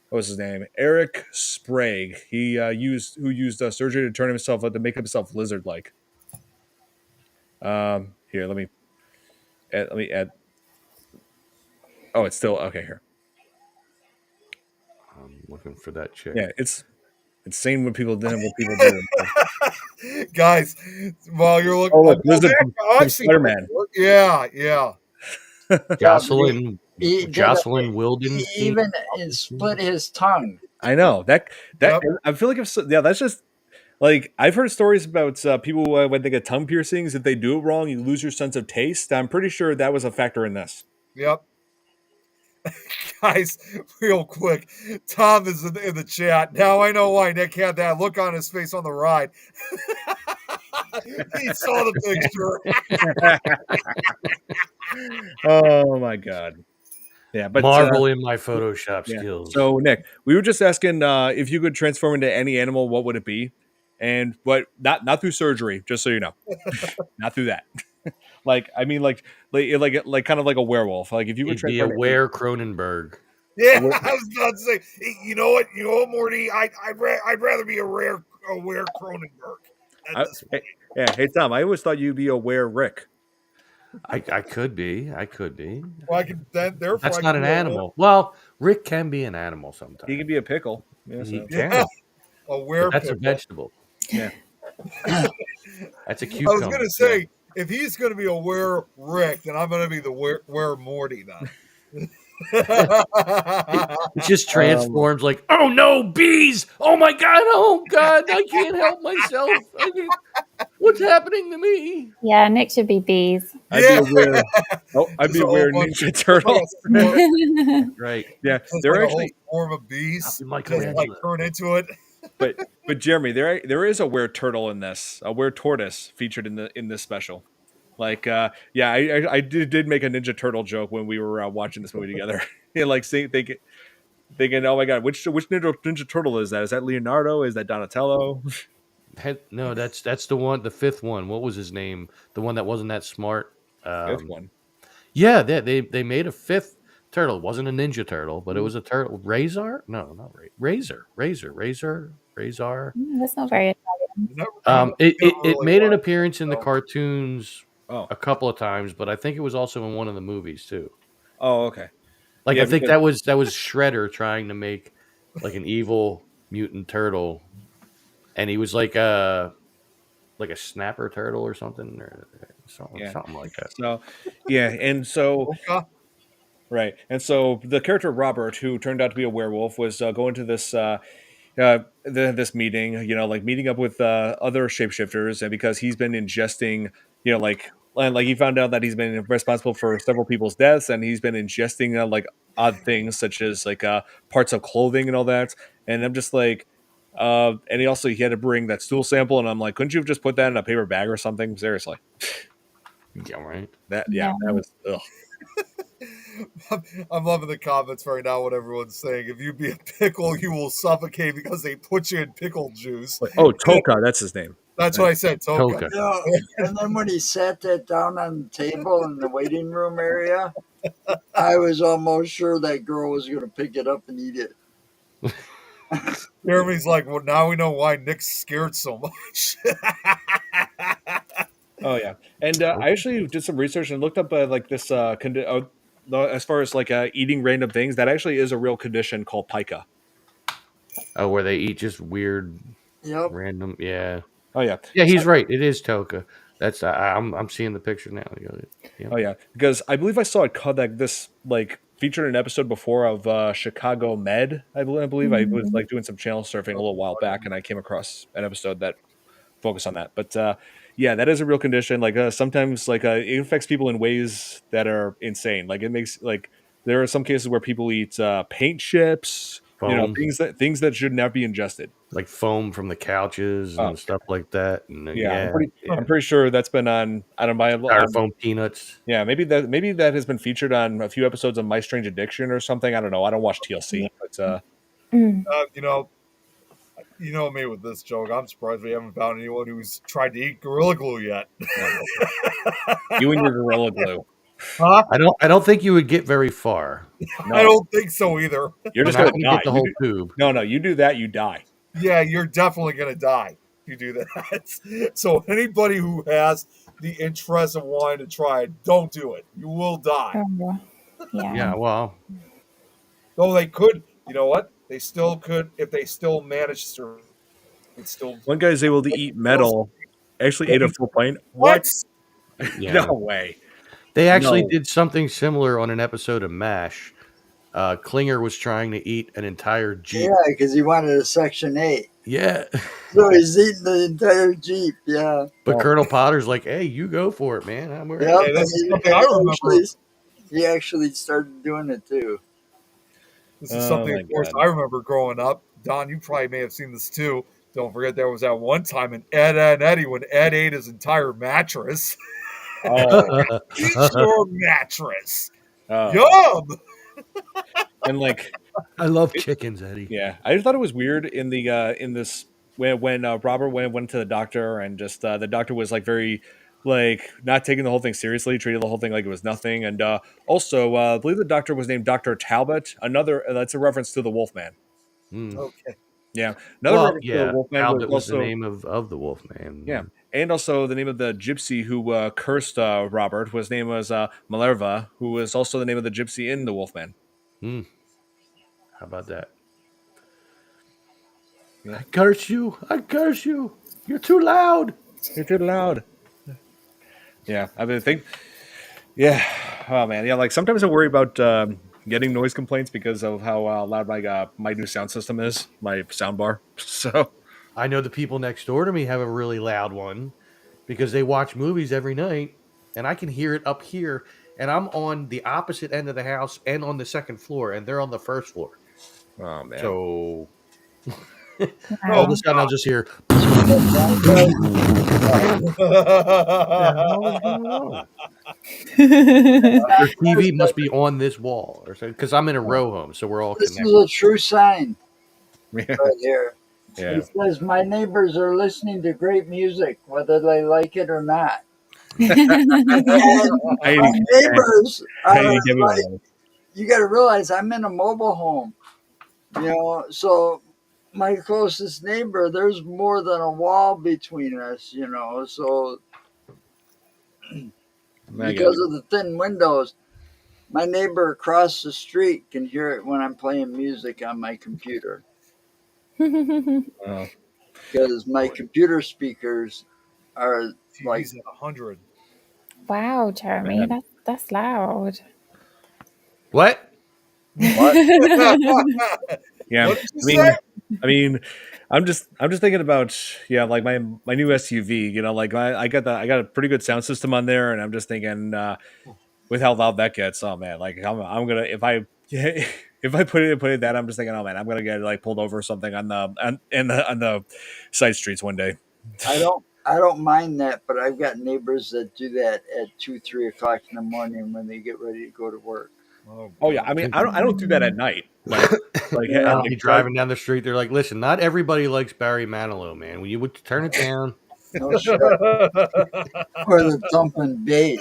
what was his name? Eric Sprague. He used surgery to turn himself to make himself lizard-like. Here, let me add. Oh, it's still okay here. I'm looking for that chick. Yeah, it's insane what people do. Guys, while you're looking, Oh, look, lizard from I've seen it Spider-Man. before. Yeah. Jocelyn he did Jocelyn he Wildenstein. even split his tongue. I know that Yep. I feel like that's just like I've heard stories about people when they get tongue piercings. If they do it wrong, you lose your sense of taste. I'm pretty sure that was a factor in this. Yep. Guys, real quick, Tom is in the chat. Now I know why Nick had that look on his face on the ride. He saw the picture. Oh my god! Yeah, but Marvel in my Photoshop yeah. skills. So Nick, we were just asking if you could transform into any animal, what would it be? And but not through surgery, just so you know, not through that. Like I mean, like kind of like a werewolf. Like if you could He'd be transform, aware Cronenberg. Yeah, I was about to say, you know what, Morty? I'd rather be aware Cronenberg. At this point. hey Tom, I always thought you'd be aware Rick. I could be. Well, I can then therefore That's I not can an be animal. Well, Rick can be an animal sometimes. He could be a pickle. Yeah, He so. can. Yeah, aware. But that's a pickle. vegetable. Yeah. That's a I cucumber. was gonna say, if he's gonna be aware Rick, then I'm gonna be the where Morty then. It just transforms like, oh no, bees! Oh my god! Oh god! I can't help myself. What's happening to me? Yeah, Nick should be bees. I'd be aware. Oh, I'd be Just a whole aware bunch Ninja of- Turtle. Right. Yeah, Just they're like a actually, whole swarm of bees. I'll be Just like Michelangelo. turn into it. but Jeremy, there is a were turtle in this, a were tortoise featured in this special. Like, yeah, I did make a Ninja Turtle joke when we were watching this movie together. Yeah, like thinking, oh my god, which Ninja Turtle is that? Is that Leonardo? Is that Donatello? No, that's the one, the fifth one. What was his name? The one that wasn't that smart. Fifth one. Yeah, they made a fifth turtle. It wasn't a Ninja Turtle, but it was a turtle. Razor? No, not Razor. Razor. That's not very Italian. It made an appearance in the cartoons Oh, a couple of times, but I think it was also in one of the movies too. oh, okay. Like Yeah, I think because- that was Shredder trying to make like an evil mutant turtle, and he was like a snapper turtle or something something like that. So, yeah, and so Okay. right, and so the character Robert, who turned out to be a werewolf, was going to this this meeting, like meeting up with other shapeshifters, and because he's been ingesting, like he found out that he's been responsible for several people's deaths, and he's been ingesting like odd things such as like parts of clothing and all that. And I'm just like, And he had to bring that stool sample, and I'm like, couldn't you have just put that in a paper bag or something? Seriously, Yeah, right. that Yeah. was ugh. I'm loving the comments right now. What everyone's saying: if you be a pickle, you will suffocate because they put you in pickle juice. Oh, Toka, that's his name. That's what I said. Toka. Toka. Yeah, and then when he sat that down on the table in the waiting room area, I was almost sure that girl was going to pick it up and eat it. Jeremy's like, well, now we know why Nick's scared so much. Oh yeah, and I actually did some research and looked up like this as far as like eating random things. That actually is a real condition called pica. Oh, where they eat just weird, Yep. random. Yeah. Oh yeah, Yeah, he's right. It is Toka. That's I'm seeing the picture now. Yep. Oh yeah, because I believe I saw it called like this like featured an episode before of Chicago Med. I believe I was like doing some channel surfing a little while back, and I came across an episode that focused on that. But yeah, that is a real condition. Like sometimes like it affects people in ways that are insane. Like it makes like there are some cases where people eat paint chips, Foam. things that should never be ingested. Like foam from the couches and stuff like that. And Yeah, I'm pretty sure that's been on. I don't know. Styrofoam peanuts. Yeah, maybe that has been featured on a few episodes of My Strange Addiction or something. I don't know. I don't watch TLC, but you know me with this joke. I'm surprised we haven't found anyone who's tried to eat Gorilla Glue yet. you and your Gorilla Glue. Huh? I don't think you would get very far. No. I don't think so either. You're just gonna die. Get the whole tube. No, you do that, you die. Yeah, you're definitely gonna die if you do that. So anybody who has the interest of wanting to try it, don't do it. You will die. Yeah, well. Though they could, you know what? They still could if they still manage to. Still, one guy's able to eat metal. Actually, ate a full pint. What? Yeah. No way. They actually did something similar on an episode of MASH. Klinger was trying to eat an entire Jeep. Yeah, because he wanted a Section 8. Yeah. So he's eating the entire Jeep, yeah. But Colonel Potter's like, hey, you go for it, man. I'm Yep, hey, this is something I remember. He actually started doing it, too. This is something, of course, I remember growing up. Don, you probably may have seen this, too. Don't forget there was that one time in Ed, Ed, and Eddie when Ed ate his entire mattress. Oh. Eat your mattress. Oh. Yum! And like, I love chickens, Eddie. Yeah, I just thought it was weird in the in this when Robert went to the doctor and just the doctor was like very like not taking the whole thing seriously, treated the whole thing like it was nothing, and also I believe the doctor was named Dr. Talbot. Another that's a reference to the Wolfman. Okay. Yeah, another reference to the Wolfman Talbot was also the name of the Wolfman. Yeah, and also the name of the gypsy who cursed Robert. His name was Malerva, who was also the name of the gypsy in the Wolfman. How about that? Yeah. I curse you! I curse you! You're too loud! You're too loud. Yeah, I mean, yeah. Oh man, yeah. Like sometimes I worry about getting noise complaints because of how loud my new sound system is, my sound bar. So I know the people next door to me have a really loud one because they watch movies every night, and I can hear it up here. And I'm on the opposite end of the house and on the second floor, and they're on the first floor. Oh man. So all of a sudden I'll just hear Your TV must be on this wall or so because I'm in a row home, so we're all This connected. is a true sign right here. Yeah. It says my neighbors are listening to great music, whether they like it or not. My neighbors are like, you got to realize I'm in a mobile home, so my closest neighbor, there's more than a wall between us, so because of the thin windows, my neighbor across the street can hear it when I'm playing music on my computer. Because my computer speakers are like 100. Wow, Jeremy, that's loud. What? Yeah, I mean, I'm just thinking about like my new SUV. Like I got a pretty good sound system on there, and I'm just thinking with how loud that gets. Oh man, like I'm gonna if I Yeah, if I put it that, I'm just thinking, oh man, I'm gonna get like pulled over or something on the side streets one day. I don't mind that, but I've got neighbors that do that at 2, 3 o'clock in the morning when they get ready to go to work. Oh yeah, I mean, I don't do that at night, but like, Yeah. I'll be driving down the street. They're like, "Listen, not everybody likes Barry Manilow, man. Will you would turn it down?" No shit. Or the thumping bass.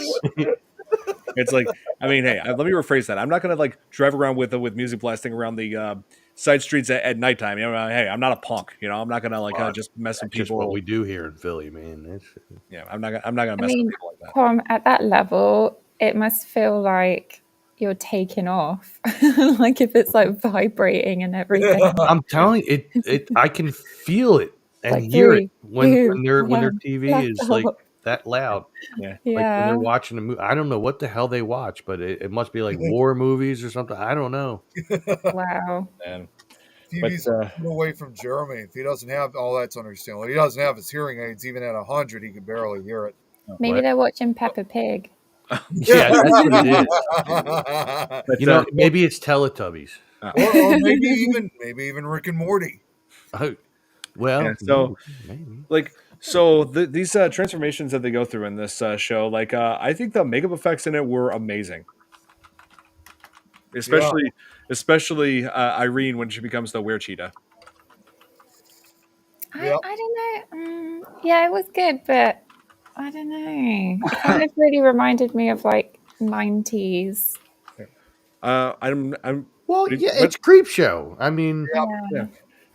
it's like, I mean, hey, let me rephrase that. I'm not gonna like drive around with music blasting around the side streets at nighttime. You know, hey, I'm not a punk. You know, I'm not gonna like just mess with That's just what people. we do here in Philly, man. That's, Yeah, I'm not gonna I mess mean, with people like that. Tom, at that level, it must feel like you're taking off. Like if it's like vibrating and everything. I'm telling you, it. I can feel it and Like hear it 3, when 2, when their 1, TV is like laptop. that loud. Yeah, Like when they're Yeah. watching a movie. I don't know what the hell they watch, but it must be like war movies or something. I don't know. Wow. man. TV's away from Jeremy. If he doesn't have all that's understandable. He doesn't have his hearing aids. Even at 100, he can barely hear it. Maybe What? they're watching Peppa Pig. Yeah, that's what it is. But, You know, maybe it's Teletubbies. or maybe even Rick and Morty. Oh, well, yeah, so maybe. like these transformations that they go through in this show, like I think the makeup effects in it were amazing, especially Irene when she becomes the were cheetah. Yep. I don't know. Yeah, it was good, but I don't know. It kind of really reminded me of like 90s. I'm Well, but- yeah, but- it's Creepshow. I mean, yeah.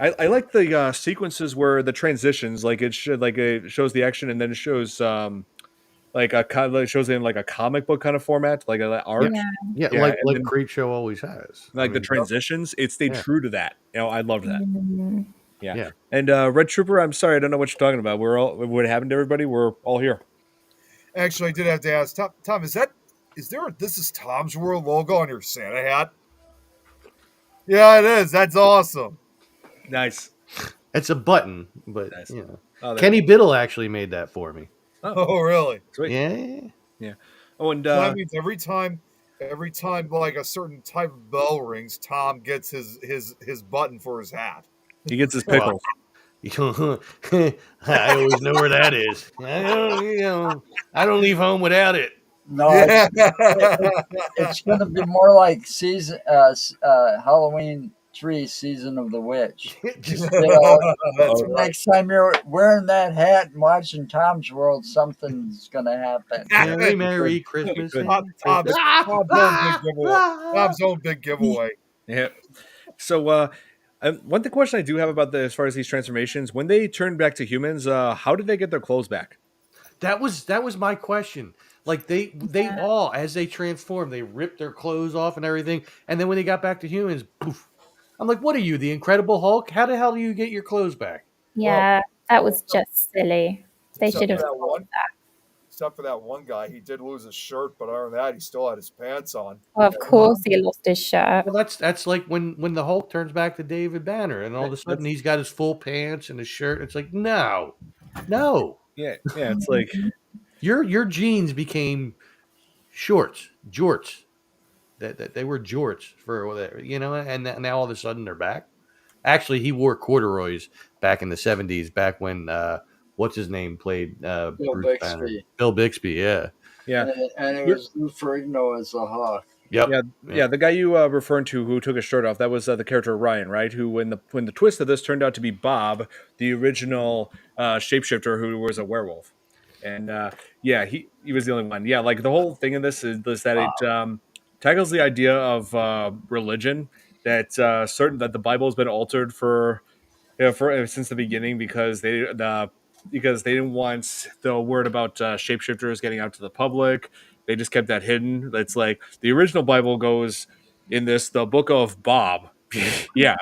I like the sequences where the transitions, like it should, like it shows the action and then it shows like it shows in like a comic book kind of format, like a art. yeah, Yeah, like and then, Creepshow always has. like I the mean, transitions, it stayed yeah. true to that. You know, I loved that. Mm. Yeah. Yeah. And Red Trooper, I'm sorry, I don't know what you're talking about. What happened to everybody? We're all here. Actually, I did have to ask Tom, is there a This Is Tom's World logo on your Santa hat? Yeah, it is. That's awesome. Nice. It's a button, but Nice. you know, Oh, Kenny Biddle actually made that for me. Oh, really? Sweet. Yeah. Oh, and That means every time like a certain type of bell rings, Tom gets his button for his hat. he gets his pickles. I always know where that is. I don't leave home without it. No, it's going to be more like season Halloween 3 Season of the Witch. Just, That's right. Next time you're wearing that hat and watching Tom's World, something's going to happen. Merry Christmas. Good. Tom's own big giveaway. Yeah. So, one the question I do have about as far as these transformations, when they turn back to humans, how did they get their clothes back? That was my question. Like they all, as they transformed, they ripped their clothes off and everything, and then when they got back to humans, poof. I'm like, what are you, the Incredible Hulk? How the hell do you get your clothes back? Yeah, that was just silly. They should have. Except for that one guy, he did lose his shirt, but other than that, he still had his pants on. Well, of course, he lost his shirt. Well, that's like when the Hulk turns back to David Banner, and all of a sudden he's got his full pants and his shirt. It's like, no. Yeah, it's like Your jeans became jorts. That they were jorts for whatever, and now all of a sudden they're back. Actually, he wore corduroys back in the 70s, back when what's his name played Bruce Bixby. Banner. Bill Bixby, yeah. And it was Lou Ferrigno as the Hawk. Yeah. The guy you referring to who took his shirt off, that was the character Ryan, right? Who, when the twist of this turned out to be Bob, the original shapeshifter who was a werewolf, and he was the only one. Yeah, like the whole thing in this is that it tackles the idea of religion, that that the Bible has been altered for since the beginning because they didn't want the word about shapeshifters getting out to the public. They just kept that hidden. It's like the original Bible goes in the book of Bob. Yeah,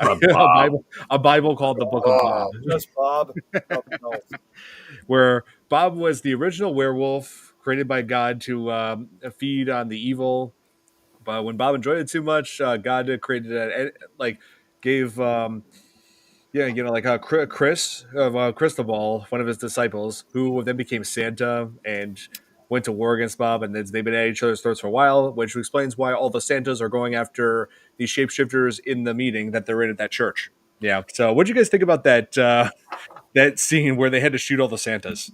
a Bible called the Book of Bob. Just Bob. No. Where Bob was the original werewolf created by God to feed on the evil. But when Bob enjoyed it too much, God created gave Chris of Cristobal, one of his disciples, who then became Santa, and went to war against Bob, and they've been at each other's throats for a while, which explains why all the Santas are going after these shapeshifters in the meeting that they're in at that church. Yeah. So, what do you guys think about that scene where they had to shoot all the Santas?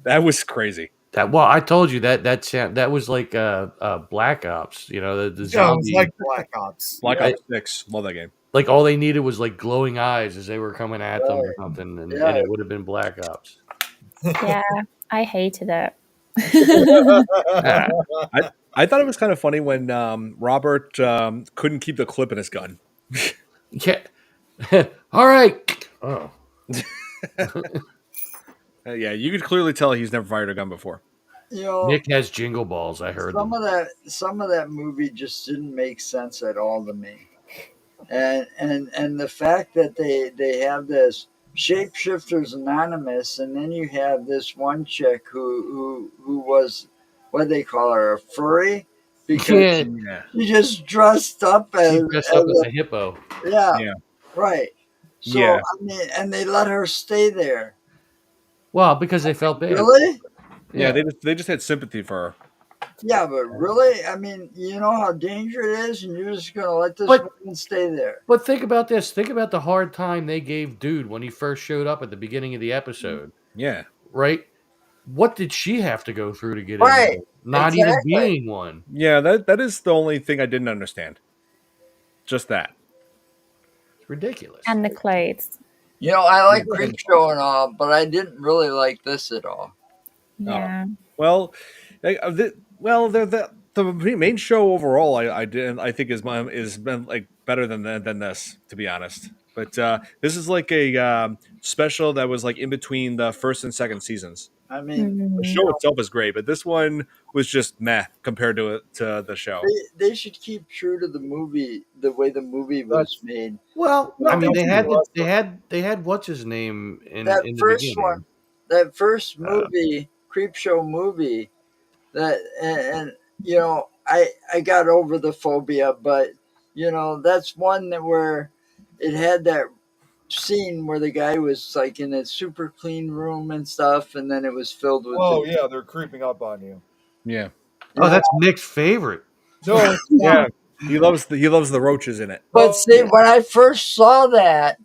That was crazy. I told you that was like Black Ops. You know, the Yeah, it zombie. was like Black Ops. Black Ops 6. Love that game. Like all they needed was like glowing eyes as they were coming at them or something, and it would have been Black Ops. Yeah, I hated it. I thought it was kind of funny when Robert couldn't keep the clip in his gun. Yeah. All right. Oh. Yeah, you could clearly tell he's never fired a gun before. You know, Nick has jingle balls. I heard some them. of that movie just didn't make sense at all to me, and the fact that they have this Shapeshifters Anonymous, and then you have this one chick who was, what they call her, a furry, because Yeah. she just dressed up as a hippo. yeah, right. So Yeah. I mean, and they let her stay there. Well, because they felt bad. Really? Yeah, they just had sympathy for her. Yeah, but really, I mean, you know how dangerous it is, and you're just gonna let this woman stay there. But think about this. Think about the hard time they gave Dude when he first showed up at the beginning of the episode. Yeah. Right? What did she have to go through to get in Right. there? Not even being one. Yeah, that is the only thing I didn't understand. Just that. It's ridiculous. And the clothes. You know, I like Creepshow and all, but I didn't really like this at all. Yeah. Well, the main show overall, I think is been like better than this, to be honest. But this is like a special that was like in between the first and second seasons. I mean, The show itself is great, but this one was just meh compared to the show. they should keep true to the movie, the way the movie was made. Well, No, I mean, they that's had what's his name in That the first beginning. one, that first movie, Creepshow movie, that and you know, I got over the phobia, but you know, that's one that where it had that scene where the guy was like in a super clean room and stuff, and then it was filled with. Oh yeah, they're creeping up on you. Yeah. Oh, that's Nick's favorite. No, it's Yeah. He loves the roaches in it. But see, when I first saw that,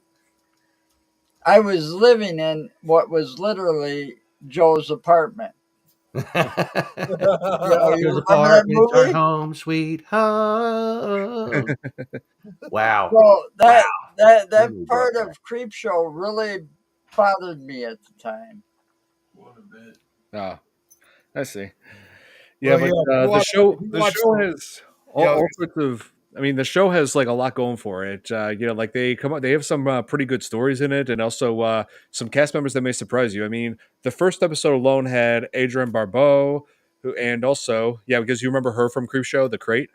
I was living in what was literally Joe's apartment. You know, you Joe's remember that apartment, our movie? home, sweet home. Wow. So that Really part brought of Creepshow really bothered me at the time. Oh, I see. Yeah, Well, but yeah, the show watch has all Yeah. sorts of. I mean, the show has like a lot going for it. You know, like they have some pretty good stories in it, and also some cast members that may surprise you. I mean, the first episode alone had Adrienne Barbeau, and also because you remember her from Creepshow, The Crate.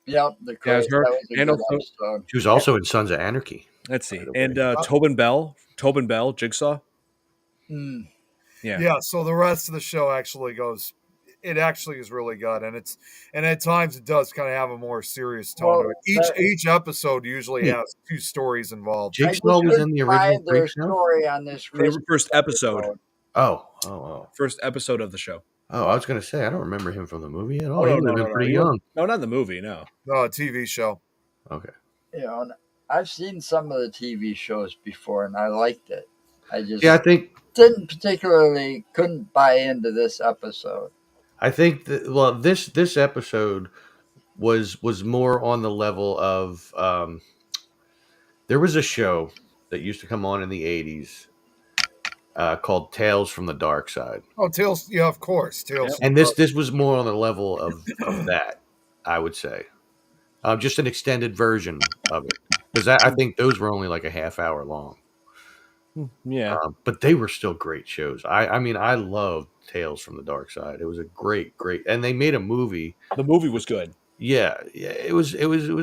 Yep, the Yeah, Crate. it's her. That was a And good also, episode. She was also in Sons of Anarchy. let's see, By the and way. Tobin Bell, Jigsaw. Mm. Yeah. So the rest of the show actually goes. It actually is really good, and at times it does kind of have a more serious tone. Well, to it. Each episode usually has two stories involved. I Jigsaw just was in the couldn't buy original their Creepshow? story on this The Christmas first episode. Oh. First episode of the show. Oh, I was going to say, I don't remember him from the movie at all. Oh, He no, would no, have been no, pretty no. young. No, not the movie. No. No, a TV show. Okay. You know, and I've seen some of the TV shows before, and I liked it. I just Yeah, I think couldn't buy into this episode. that this episode was more on the level of there was a show that used to come on in the 80s called Tales from the Dark Side. Oh, Tales. Yeah, of course, Tales. And this was more on the level of that, I would say. Just an extended version of it. Because I think those were only like a half hour long. Yeah. But they were still great shows. I mean, I loved Tales from the Dark Side. It was a great, and they made a movie. The movie was good. Yeah, it was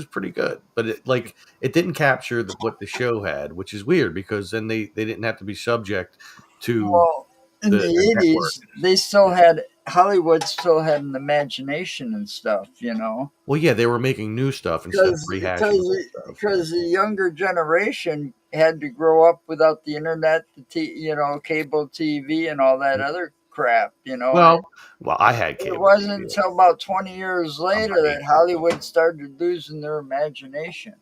pretty good. But it didn't capture what the show had, which is weird because then they didn't have to be subject to. Well, in the network. 80s, they still had Hollywood still had an imagination and stuff, you know. Well, yeah, they were making new stuff instead of rehashing old stuff. Because the younger generation had to grow up without the internet, cable TV, and all that other crap, you know. Well, I had cable. It wasn't TV. until about 20 years later that Hollywood started losing their imagination.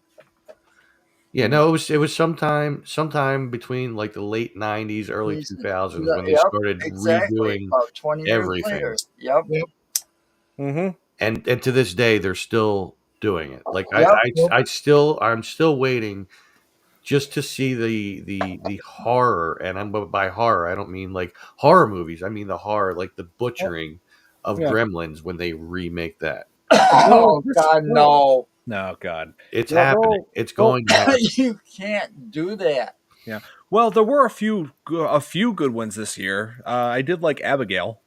Yeah, no, it was sometime between like the late '90s, early 2000s when they started redoing about 20 years everything. later. Yep. Mm-hmm. And to this day, they're still doing it. Like Yep. I'm still waiting just to see the horror. And by horror, I don't mean like horror movies. I mean the horror, like the butchering of Yeah. Gremlins when they remake that. Oh God, no! No, God. It's happening. It's going to happen. You can't do that. Yeah. Well, there were a few good ones this year. I did like Abigail.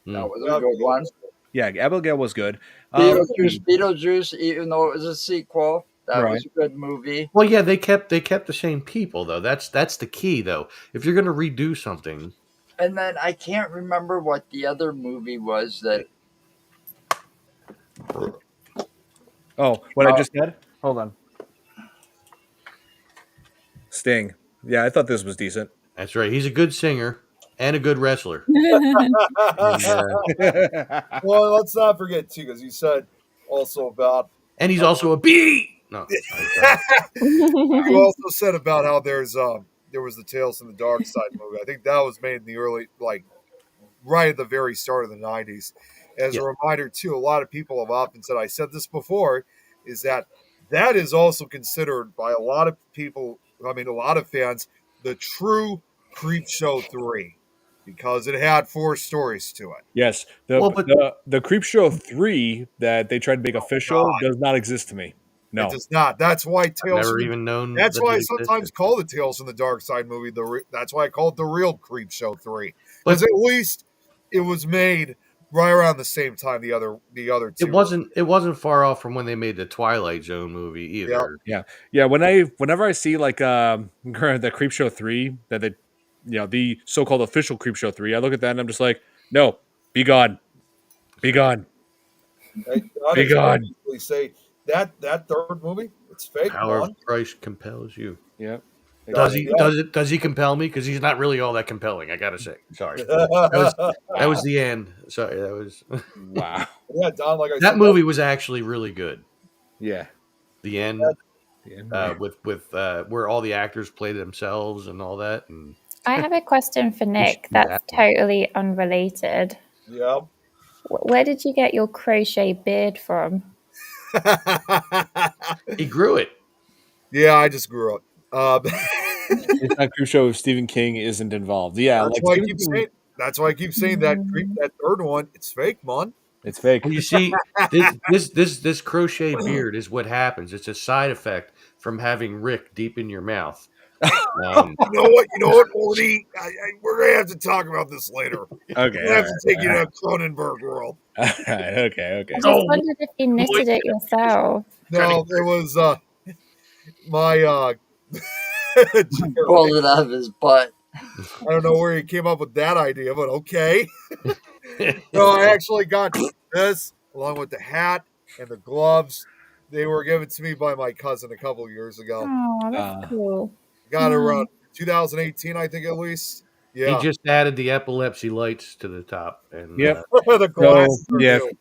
That was a good one. Yeah, Abigail was good. Beetlejuice, even though it was a sequel, that was a good movie. Well, yeah, they kept the same people though. That's the key though. If you're going to redo something, and then I can't remember what the other movie was that. Oh, what I just said? Hold on. Sting. Yeah, I thought this was decent. That's right. He's a good singer and a good wrestler. Well, let's not forget too, because you said also about, and he's also a bee. No, you also said about how there was the Tales from the Dark Side movie. I think that was made in the early, like right at the very start of the '90s. As a reminder, too, a lot of people have often said, I said this before, is that is also considered by a lot of people, I mean, a lot of fans, the true Creepshow 3, because it had 4 stories to it. Yes. The Creepshow 3 that they tried to make official does not exist to me. No. It does not. That's why never even known. That's why I sometimes call the Tales from the Dark Side movie that's why I call it the real Creepshow 3. Because at least it was made right around the same time the other two. It wasn't far off from when they made the Twilight Zone movie either. Yeah. Whenever I see like the Creepshow 3 that they, the so-called official Creepshow 3, I look at that and I'm just like, no, be gone. Be gone. Be gone. Say that third movie, it's fake. Power of Christ compels you. Yeah. Does he compel me? Because he's not really all that compelling, I gotta say. Sorry. That was the end. Sorry, that was wow. Yeah, Don, like I that said, movie was actually really good. Yeah. The end. With where all the actors played themselves and all that. And I have a question for Nick that's totally unrelated. Yeah. Where did you get your crochet beard from? He grew it. Yeah, I just grew up. It's not Creepshow if Stephen King isn't involved. Yeah, that's why I keep saying that third one, it's fake, man. It's fake. You see, this crochet beard is what happens. It's a side effect from having Rick deep in your mouth. You know what, Morty? We're gonna have to talk about this later. Okay, we're gonna have to take you to Cronenberg world. Okay. I just wondered if you knitted it yourself. No, it was my pulled it out of his butt. I don't know where he came up with that idea, but okay. No, I actually got this along with the hat and the gloves. They were given to me by my cousin a couple of years ago. Oh, that's cool. Got it around 2018, I think, at least. Yeah. He just added the epilepsy lights to the top. And the glasses are new.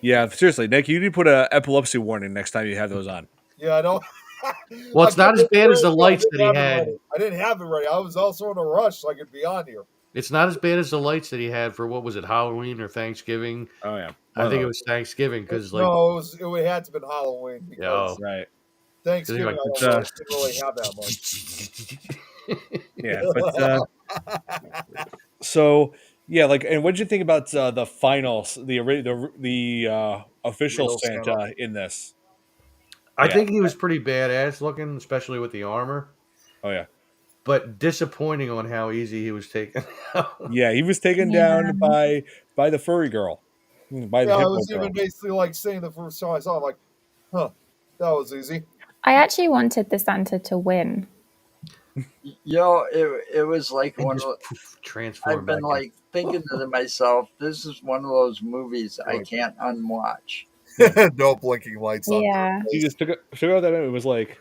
Yeah, seriously, Nick, you need to put an epilepsy warning next time you have those on. Yeah, I know. Well, it's not as bad as the lights that he had. I didn't have it ready. I was also in a rush so I could be on here. It's not as bad as the lights that he had for, what was it, Halloween or Thanksgiving? Oh, yeah. I think it was Thanksgiving because no, it had to have been Halloween. Because right. Thanksgiving, I didn't really have that much. Yeah, but so yeah, like, and what did you think about the finals, the official Santa in this? I think he was pretty badass looking, especially with the armor. Oh yeah, but disappointing on how easy he was taken out. Yeah, he was taken down by the furry girl. By the I was even basically like saying the first time I saw him, like, huh, that was easy. I actually wanted the Santa to win. It was like one of transform. I've been like thinking to myself, this is one of those movies I can't unwatch. No blinking lights on. Yeah. He just took out that and it was like,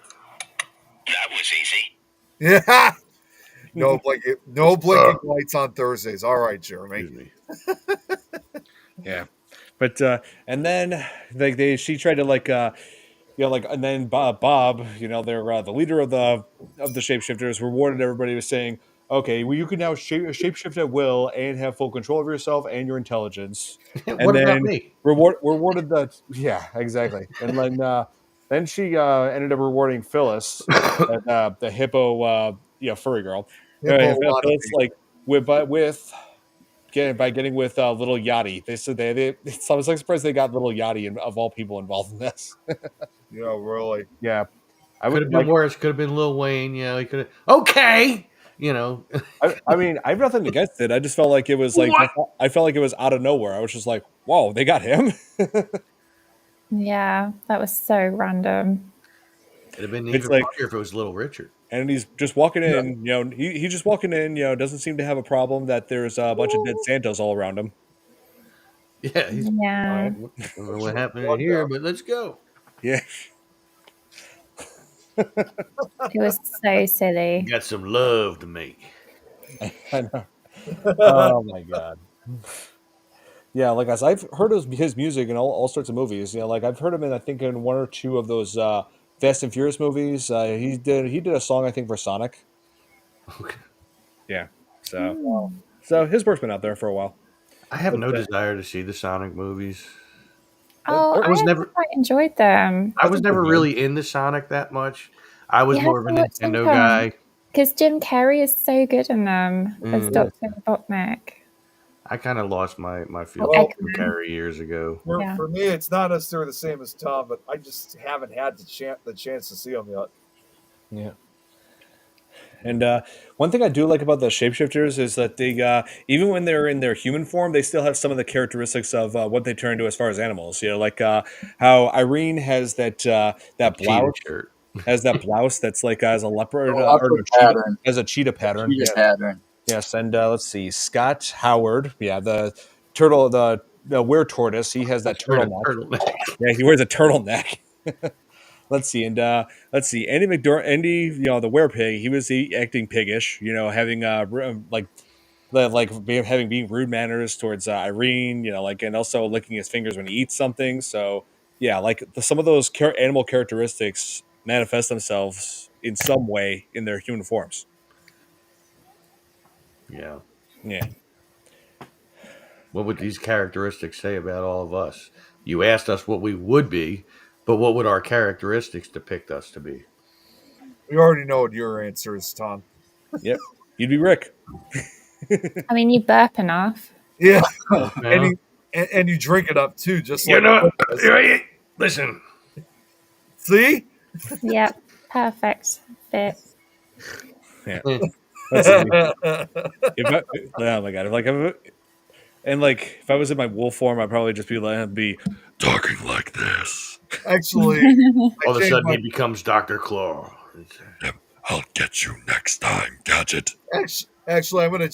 that was easy. Yeah. No blinking, no blinking lights on Thursdays. All right, Jeremy. Excuse me. Yeah, but and then she tried to like, and then Bob, they're the leader of the shapeshifters, rewarded everybody with saying, okay, well, you can now shapeshift at will and have full control of yourself and your intelligence, and What about then me? rewarded the yeah, exactly, and then she ended up rewarding Phyllis, the hippo, furry girl, Hippo Phyllis, wannabe. like with by getting with little Yachty. They said so I was like surprised they got little Yachty of all people involved in this. Really. Yeah, I Could would have been like. worse. Could have been Lil Wayne. He could have. Okay. I mean, I have nothing against it. I just felt like it was like What? I felt like it was out of nowhere. I was just like, "Whoa, they got him!" Yeah, that was so random. It'd have been It's even like, funnier if it was Little Richard. and he's just walking Yeah. in. He's just walking in. Doesn't seem to have a problem that there's a bunch of dead Santas all around him. Yeah, he's all Yeah, right. I don't know what happened in here, but let's go. Yeah, it was so silly. Got some love to make. I know. Oh my god. Yeah, like as I've heard of his music in all sorts of movies. Like I've heard him in I think in one or two of those Fast and Furious movies. He did a song I think for Sonic. Okay. Yeah. So Hmm. so his work's been out there for a while. I have But, no desire to see the Sonic movies. Oh, I I was actually never, quite enjoyed them. I I was think they're never good. really into Sonic that much. I was You have more of a to watch them, Nintendo Tom, guy. because Jim Carrey is so good in them as Mm, Dr. Robotnik I kind of lost my or feelings Well, for Eggman. Carrie years ago. Yeah. for me, it's not necessarily the same as Tom, but I just haven't had the chance to see him yet. Yeah. And one thing I do like about the shapeshifters is that they, even when they're in their human form, they still have some of the characteristics of what they turn into as far as animals. Like how Irene has that Cheetah blouse, shirt. that's like as a The leopard or no leopard cheetah, pattern, as a cheetah the pattern. cheetah Yes, pattern. yes. And let's see, Scott Howard, yeah, the turtle, the were tortoise. He has that He's wearing a turtleneck. turtleneck. Yeah, he wears a turtleneck. Let's see, and let's see, Andy, the werepig, he was acting piggish, having having being rude manners towards Irene, and also licking his fingers when he eats something. So yeah, like some of those animal characteristics manifest themselves in some way in their human forms. Yeah. Yeah, What would these characteristics say about all of us? You asked us what we would be, but what would our characteristics depict us to be? We already know what your answer is, Tom. yep, you'd be Rick. I mean, you burp enough. Yeah, Yeah. and you drink it up too, just You like know, Rick does. right? Listen, See. Yep, perfect fit. Yeah, let's see. If I, oh my god, if I was in my wolf form, I'd probably just be talking like this. Actually, All of a changed sudden, my- he becomes Dr. Claw. I'll get you next time, Gadget. actually, I'm gonna,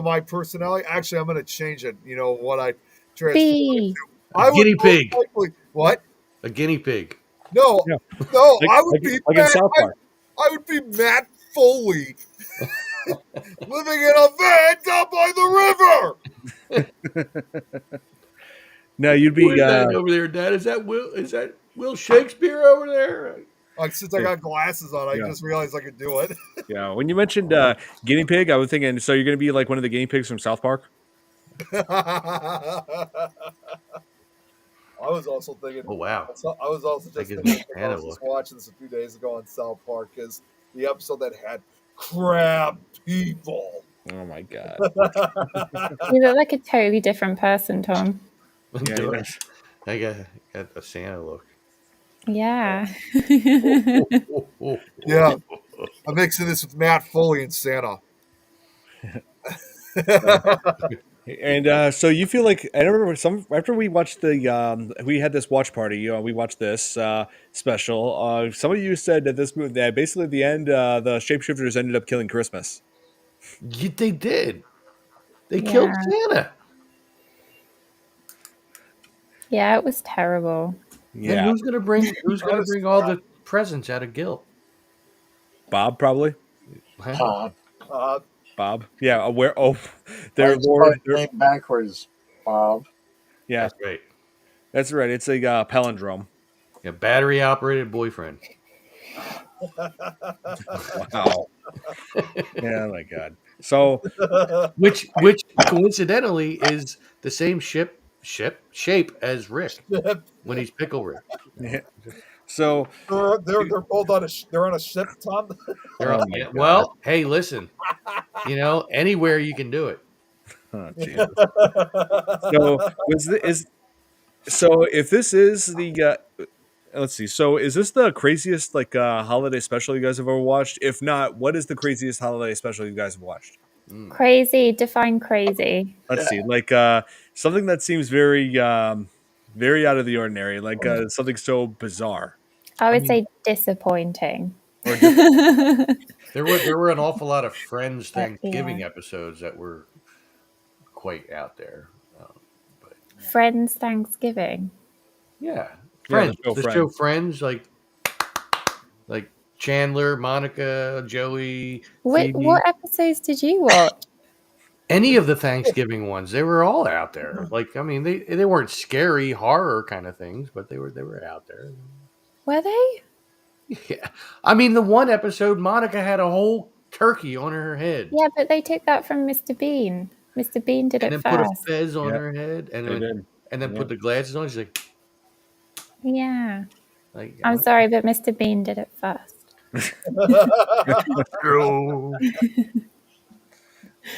my personality. Actually, I'm gonna change it. You know what I transform B. into? I would Guinea most pig. likely- What? A guinea pig. No, Yeah. no. Like, I would like, be like in Matt, South Park. I would be Matt Foley, living in a van down by the river. No, you'd What be is that over there, Dad? Is that Will Shakespeare over there? Like since I got glasses on, I Yeah. just realized I could do it. yeah. When you mentioned guinea pig, I was thinking, so you're going to be like one of the guinea pigs from South Park? I was also thinking. Oh wow. I was also just That gives thinking. me I Hannah was just look. watching this a few days ago on South Park, is the episode that had crab people. Oh my god. You look like a totally different person, Tom. Yeah, Do yeah. I got a Santa look. Yeah. Yeah. I'm mixing this with Matt Foley and Santa. And so you feel like I remember after we watched we had this watch party. We watched this special. Some of you said that that basically at the end the shapeshifters ended up killing Christmas. They did. They Yeah. killed Santa. Yeah, it was terrible. Then Yeah, who's gonna bring all the presents out of guilt? Bob probably. Huh? Bob. Yeah, where? Oh, their I lord. spelled your name backwards, Bob. Yeah, That's right. that's right. It's a palindrome. Yeah, battery operated boyfriend. Wow. Yeah, my God. So Which coincidentally is the same shape as Rick when he's Pickle Rick. yeah, so They're both on they're on a ship, Tom. oh my Yeah, God. well, hey, listen, anywhere you can do it. Oh Jesus. So was this, is so if this is the let's see. So is this the craziest holiday special you guys have ever watched? If not, what is the craziest holiday special you guys have watched? Mm. Crazy, define crazy. Let's see. Something that seems very out of the ordinary, something so bizarre I I would mean, say disappointing. or just there were an awful lot of Friends But yeah. Thanksgiving episodes that were quite out there. But Friends Thanksgiving. yeah, yeah, the Friends, show the show Friends. Friends, like Chandler, Monica, Joey, What Phoebe. episodes did you watch? Any of the Thanksgiving ones, they were all out there. Like, I mean, they weren't scary horror kind of things, but they were out there. Were they? Yeah, I mean, the one episode, Monica had a whole turkey on her head, Yeah, but they took that from Mr. Bean. Mr. Bean did and it then put a first. fez on Yeah, her head, they did. and then Yeah. put the glasses on. She's Yeah. like, I'm sorry, but Mr. Bean did it first. True.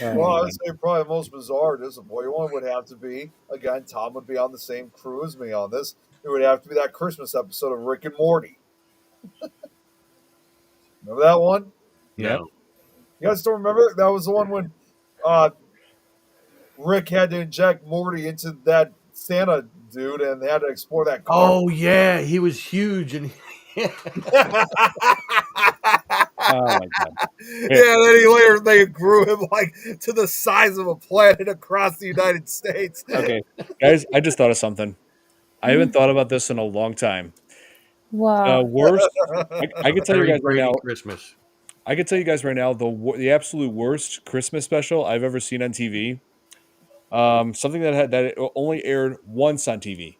Well, I would say probably the most bizarre, disappointing one would have to be, again, Tom would be on the same crew as me on this. It would have to be that Christmas episode of Rick and Morty. Remember that one? Yeah. No. You guys don't remember? That was the one when Rick had to inject Morty into that Santa dude and they had to explore that car. Oh yeah, he was huge, and Oh my God. Yeah, then they grew him to the size of a planet across the United States. Okay, guys, I just thought of something. I haven't thought about this in a long time. What? Worst. I can tell you Harry guys right Brady now. Christmas. I can tell you guys right now the absolute worst Christmas special I've ever seen on TV. Something that it only aired once on TV,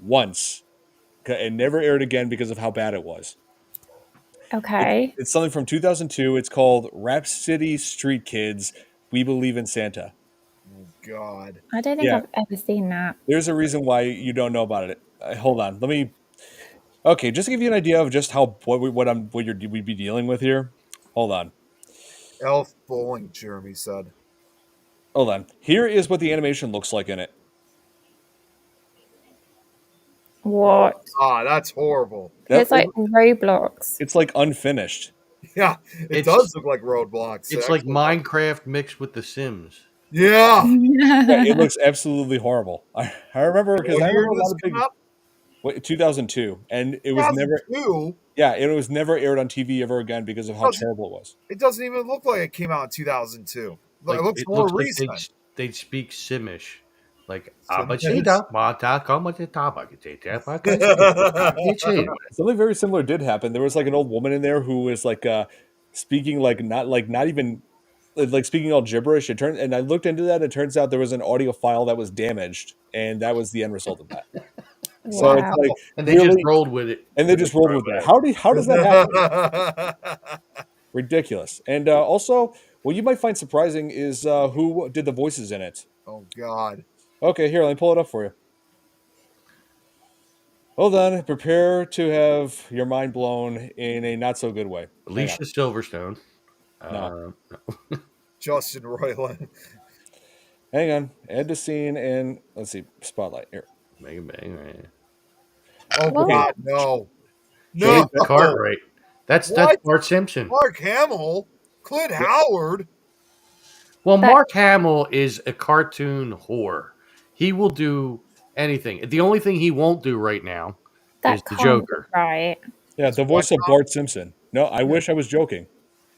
once. Okay, it never aired again because of how bad it was. Okay. It's something from 2002. It's called Rap City Street Kids. We Believe in Santa. Oh, God. I don't think Yeah. I've ever seen that. There's a reason why you don't know about it. Hold on. Let me. Okay, just to give you an idea of just how we'd be dealing with here. Hold on. Elf bowling, Jeremy said. Hold on. Here is what the animation looks like in it. What? Ah, that's horrible. It's like Roblox. It's like unfinished. Yeah, it does look like Roblox. It's like Minecraft mixed with The Sims. Yeah. Yeah, it looks absolutely horrible. I remember because I What year remember a did lot this of big. come out? 2002, and it was never. 2002? Yeah, it was never aired on TV ever again because of how terrible it was. It doesn't even look like it came out in 2002. Like, it looks it more looks like recent. they speak Simish. Like Simish. Something very similar did happen. There was like an old woman in there who was speaking not even speaking all gibberish. And I looked into that. It turns out there was an audio file that was damaged, and that was the end result of that. So it's Wow. like and they just rolled with it. And they just rolled with that. How does that happen? Ridiculous. And also, what you might find surprising is who did the voices in it. Oh, God. Okay, here, let me pull it up for you. Hold on. Prepare to have your mind blown in a not so good way. Alicia Silverstone. No. Justin Roiland. Hang on. Add the scene and let's see. Spotlight here. Mega Bang. Oh, What? God, no. Joey No. Cartwright. That's Bart Simpson. Mark Hamill. Clint Howard. Well, Mark Hamill is a cartoon whore. He will do anything. The only thing he won't do right now is the That can't be Joker. right. Yeah, the voice of Bart Simpson. No, I wish I was joking.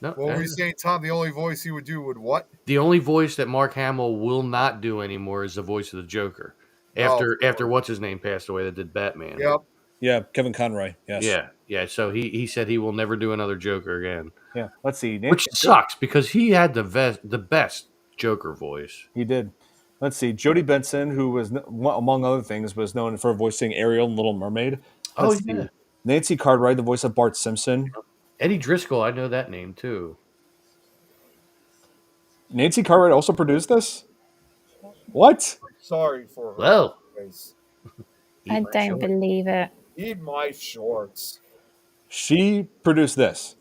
No, What were you saying, Tom? The only voice he would do would what? the only voice that Mark Hamill will not do anymore is the voice of the Joker. After what's his name passed away that did Batman. Yep. Yeah, Kevin Conroy. Yes. Yeah. Yeah, so he said he will never do another Joker again, Yeah. Let's see. which sucks because he had the best Joker voice. He did. Let's see. Jodie Benson, who was, among other things, was known for voicing Ariel in Little Mermaid. Oh Let's yeah, see. Nancy Cartwright, the voice of Bart Simpson. Eddie Driscoll. I know that name too. Nancy Cartwright also produced this? What? Sorry for her. Well, Guys. I don't believe it. Eat my shorts. She produced this.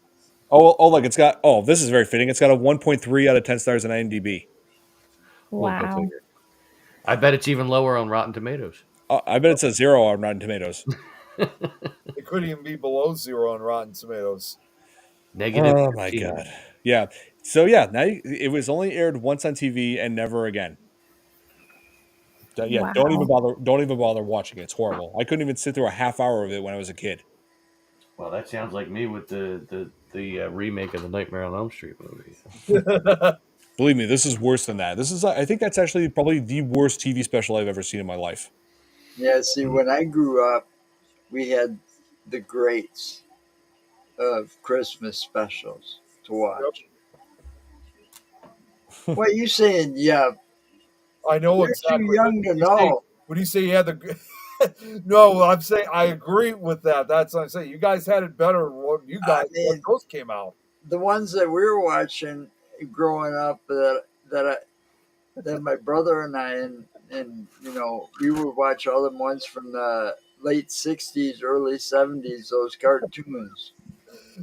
Look, it's got, this is very fitting. It's got a 1.3 out of 10 stars on IMDb. Well, go Wow. figure. I bet it's even lower on Rotten Tomatoes. I bet it's a 0 on Rotten Tomatoes. It couldn't even be below 0 on Rotten Tomatoes. Negative. Oh my 15. god. Yeah. So yeah, now it was only aired once on TV and never again. Yeah, Wow. don't even bother watching it. It's horrible. I couldn't even sit through a half hour of it when I was a kid. Well, that sounds like me with the remake of the Nightmare on Elm Street movie. Believe me, this is worse than that. I think that's actually probably the worst TV special I've ever seen in my life. Yeah, see, when I grew up, we had the greats of Christmas specials to watch. What you saying? Yeah, I know you're exactly. too young to know. When you say you had the no, I'm saying I agree with that. That's what I'm saying. You guys had it better when you guys when those came out. The ones that we were watching growing up that my brother and I and you know we would watch all the ones from the late '60s, early '70s. Those cartoons.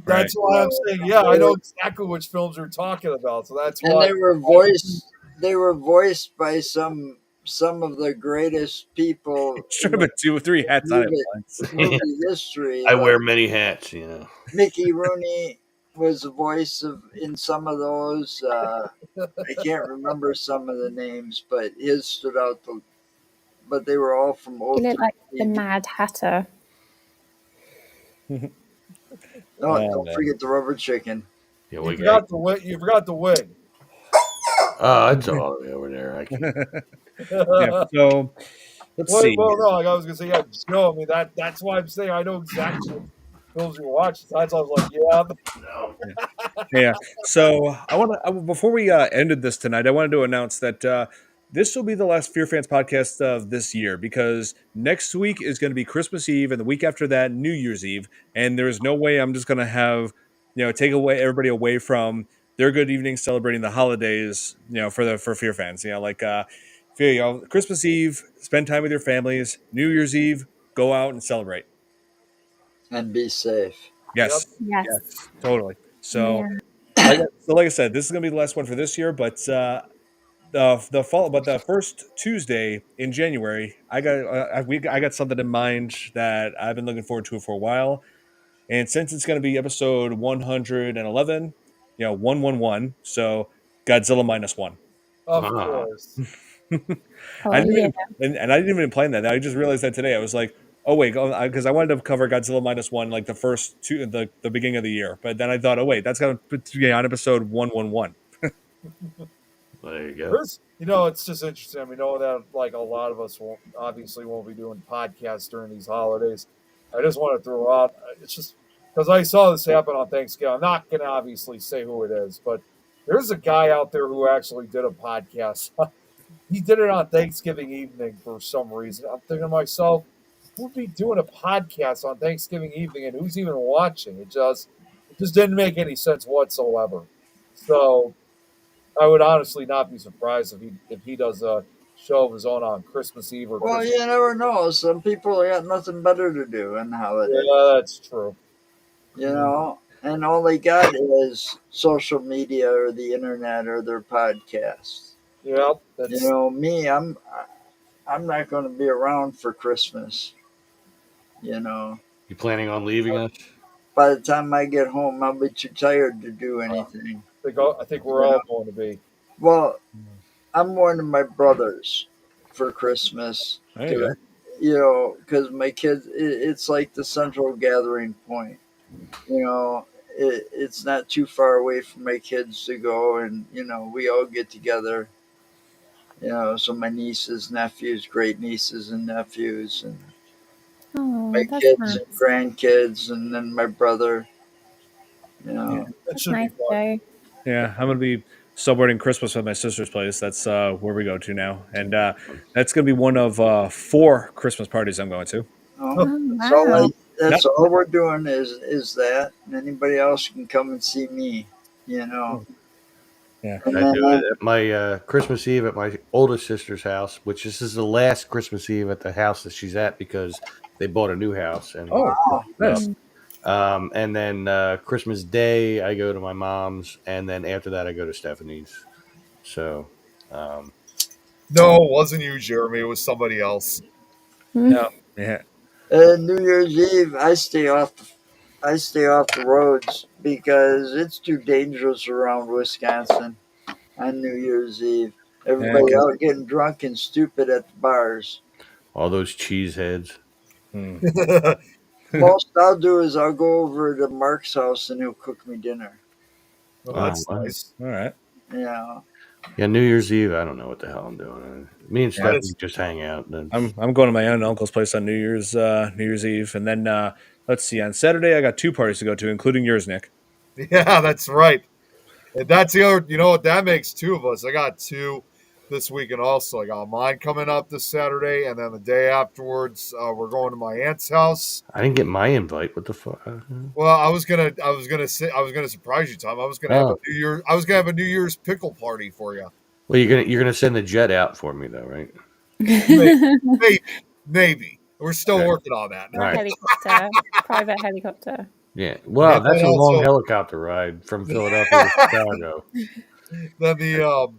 That's why I'm saying, yeah, I know exactly which films you're talking about. So that's why. And they were voiced by some of the greatest people Should have been 2 or 3 hats on it movie history. I wear many hats, you know. Mickey Rooney was the voice of in some of those. I can't remember some of the names, but his stood out. But they were all from old. You look like the Mad Hatter. Don't forget the rubber chicken. Yeah, you forgot the wig. You forgot the wig. Oh, it's all the way over there. I can't. Yeah, so let's see. Well, no, like I was gonna say, yeah, Joe. I mean that's why I'm saying I know exactly what films you watch. That's why I was like, yeah. Yeah. So I want to before we ended this tonight, I wanted to announce that this will be the last Fear Fans podcast of this year because next week is going to be Christmas Eve, and the week after that, New Year's Eve, and there is no way I'm just going to have take everybody away from their good evening celebrating the holidays, for Fear Fans, Christmas Eve, spend time with your families. New Year's Eve, go out and celebrate and be safe. Yes. Yes. Yes, totally. So, Yeah. like I said, this is going to be the last one for this year. But the first Tuesday in January, I got something in mind that I've been looking forward to for a while. And since it's going to be episode 111, 111, so Godzilla -1. Of course. I didn't even, and I didn't even plan that. I just realized that today. I was like, oh wait, because I wanted to cover Godzilla -1 like the first two, the beginning of the year. But then I thought, oh wait, that's going to be on episode 111. There you go. It's just interesting. We know that like a lot of us won't be doing podcasts during these holidays. I just want to throw out. It's just because I saw this happen on Thanksgiving. I'm not going to obviously say who it is, but there's a guy out there who actually did a podcast. He did it on Thanksgiving evening for some reason. I'm thinking to myself, who would be doing a podcast on Thanksgiving evening and who's even watching? It just didn't make any sense whatsoever. So I would honestly not be surprised if he does a show of his own on Christmas Eve or Well, Christmas. you never know. Some people got nothing better to do in the holidays. Yeah, that's true. And all they got is social media or the internet or their podcasts. Yeah, me, I'm not going to be around for Christmas. You planning on leaving us? By the time I get home, I'll be too tired to do anything. I think we're all going to be. Well, I'm one of my brothers for Christmas. There you go. Because my kids, it's like the central gathering point. It's not too far away for my kids to go, and we all get together. So my nieces, nephews, great nieces and nephews, and my that's kids nice. and grandkids, and then my brother. You know, That That's should nice, be fun. Joe. Yeah, I'm gonna be celebrating Christmas at my sister's place. That's where we go to now, and that's gonna be one of 4 Christmas parties I'm going to. oh, Oh, that's all. wow. That's all we're doing is that, and anybody else can come and see me. You know, Yeah. and I then do it at my Christmas Eve at my oldest sister's house, which this is the last Christmas Eve at the house that she's at because they bought a new house and Oh, nice. Mm. and then Christmas Day I go to my mom's, and then after that I go to Stephanie's. So um, No, it wasn't you, Jeremy. It was somebody else. Yeah. Yeah. New Year's Eve, I stay off the roads because it's too dangerous around Wisconsin on New Year's Eve. Yeah. Everybody out getting drunk and stupid at the bars. all those cheeseheads. Hmm. Most I'll do is I'll go over to Mark's house and he'll cook me dinner. Well, Oh, that's wow. nice. All right. Yeah. Yeah, New Year's Eve. I don't know what the hell I'm doing. Me and Yeah, Stephanie it's- just hang out. Then I'm going to my aunt and uncle's place on New Year's Eve, and then let's see. On Saturday, I got 2 parties to go to, including yours, Nick. Yeah, that's right. And that's the other, you know what, that makes 2 of us. I got 2 this weekend also. I got mine coming up this Saturday, and then the day afterwards, we're going to my aunt's house. I didn't get my invite. What the fuck? Well, I was gonna surprise you, Tom. I was gonna have Oh. a New Year's pickle party for you. Well, you're gonna send the jet out for me though, right? Maybe. We're still Okay. working on that. All right. Helicopter, private helicopter. Yeah. Well, And that's then a long also- helicopter ride from Philadelphia to Chicago. Then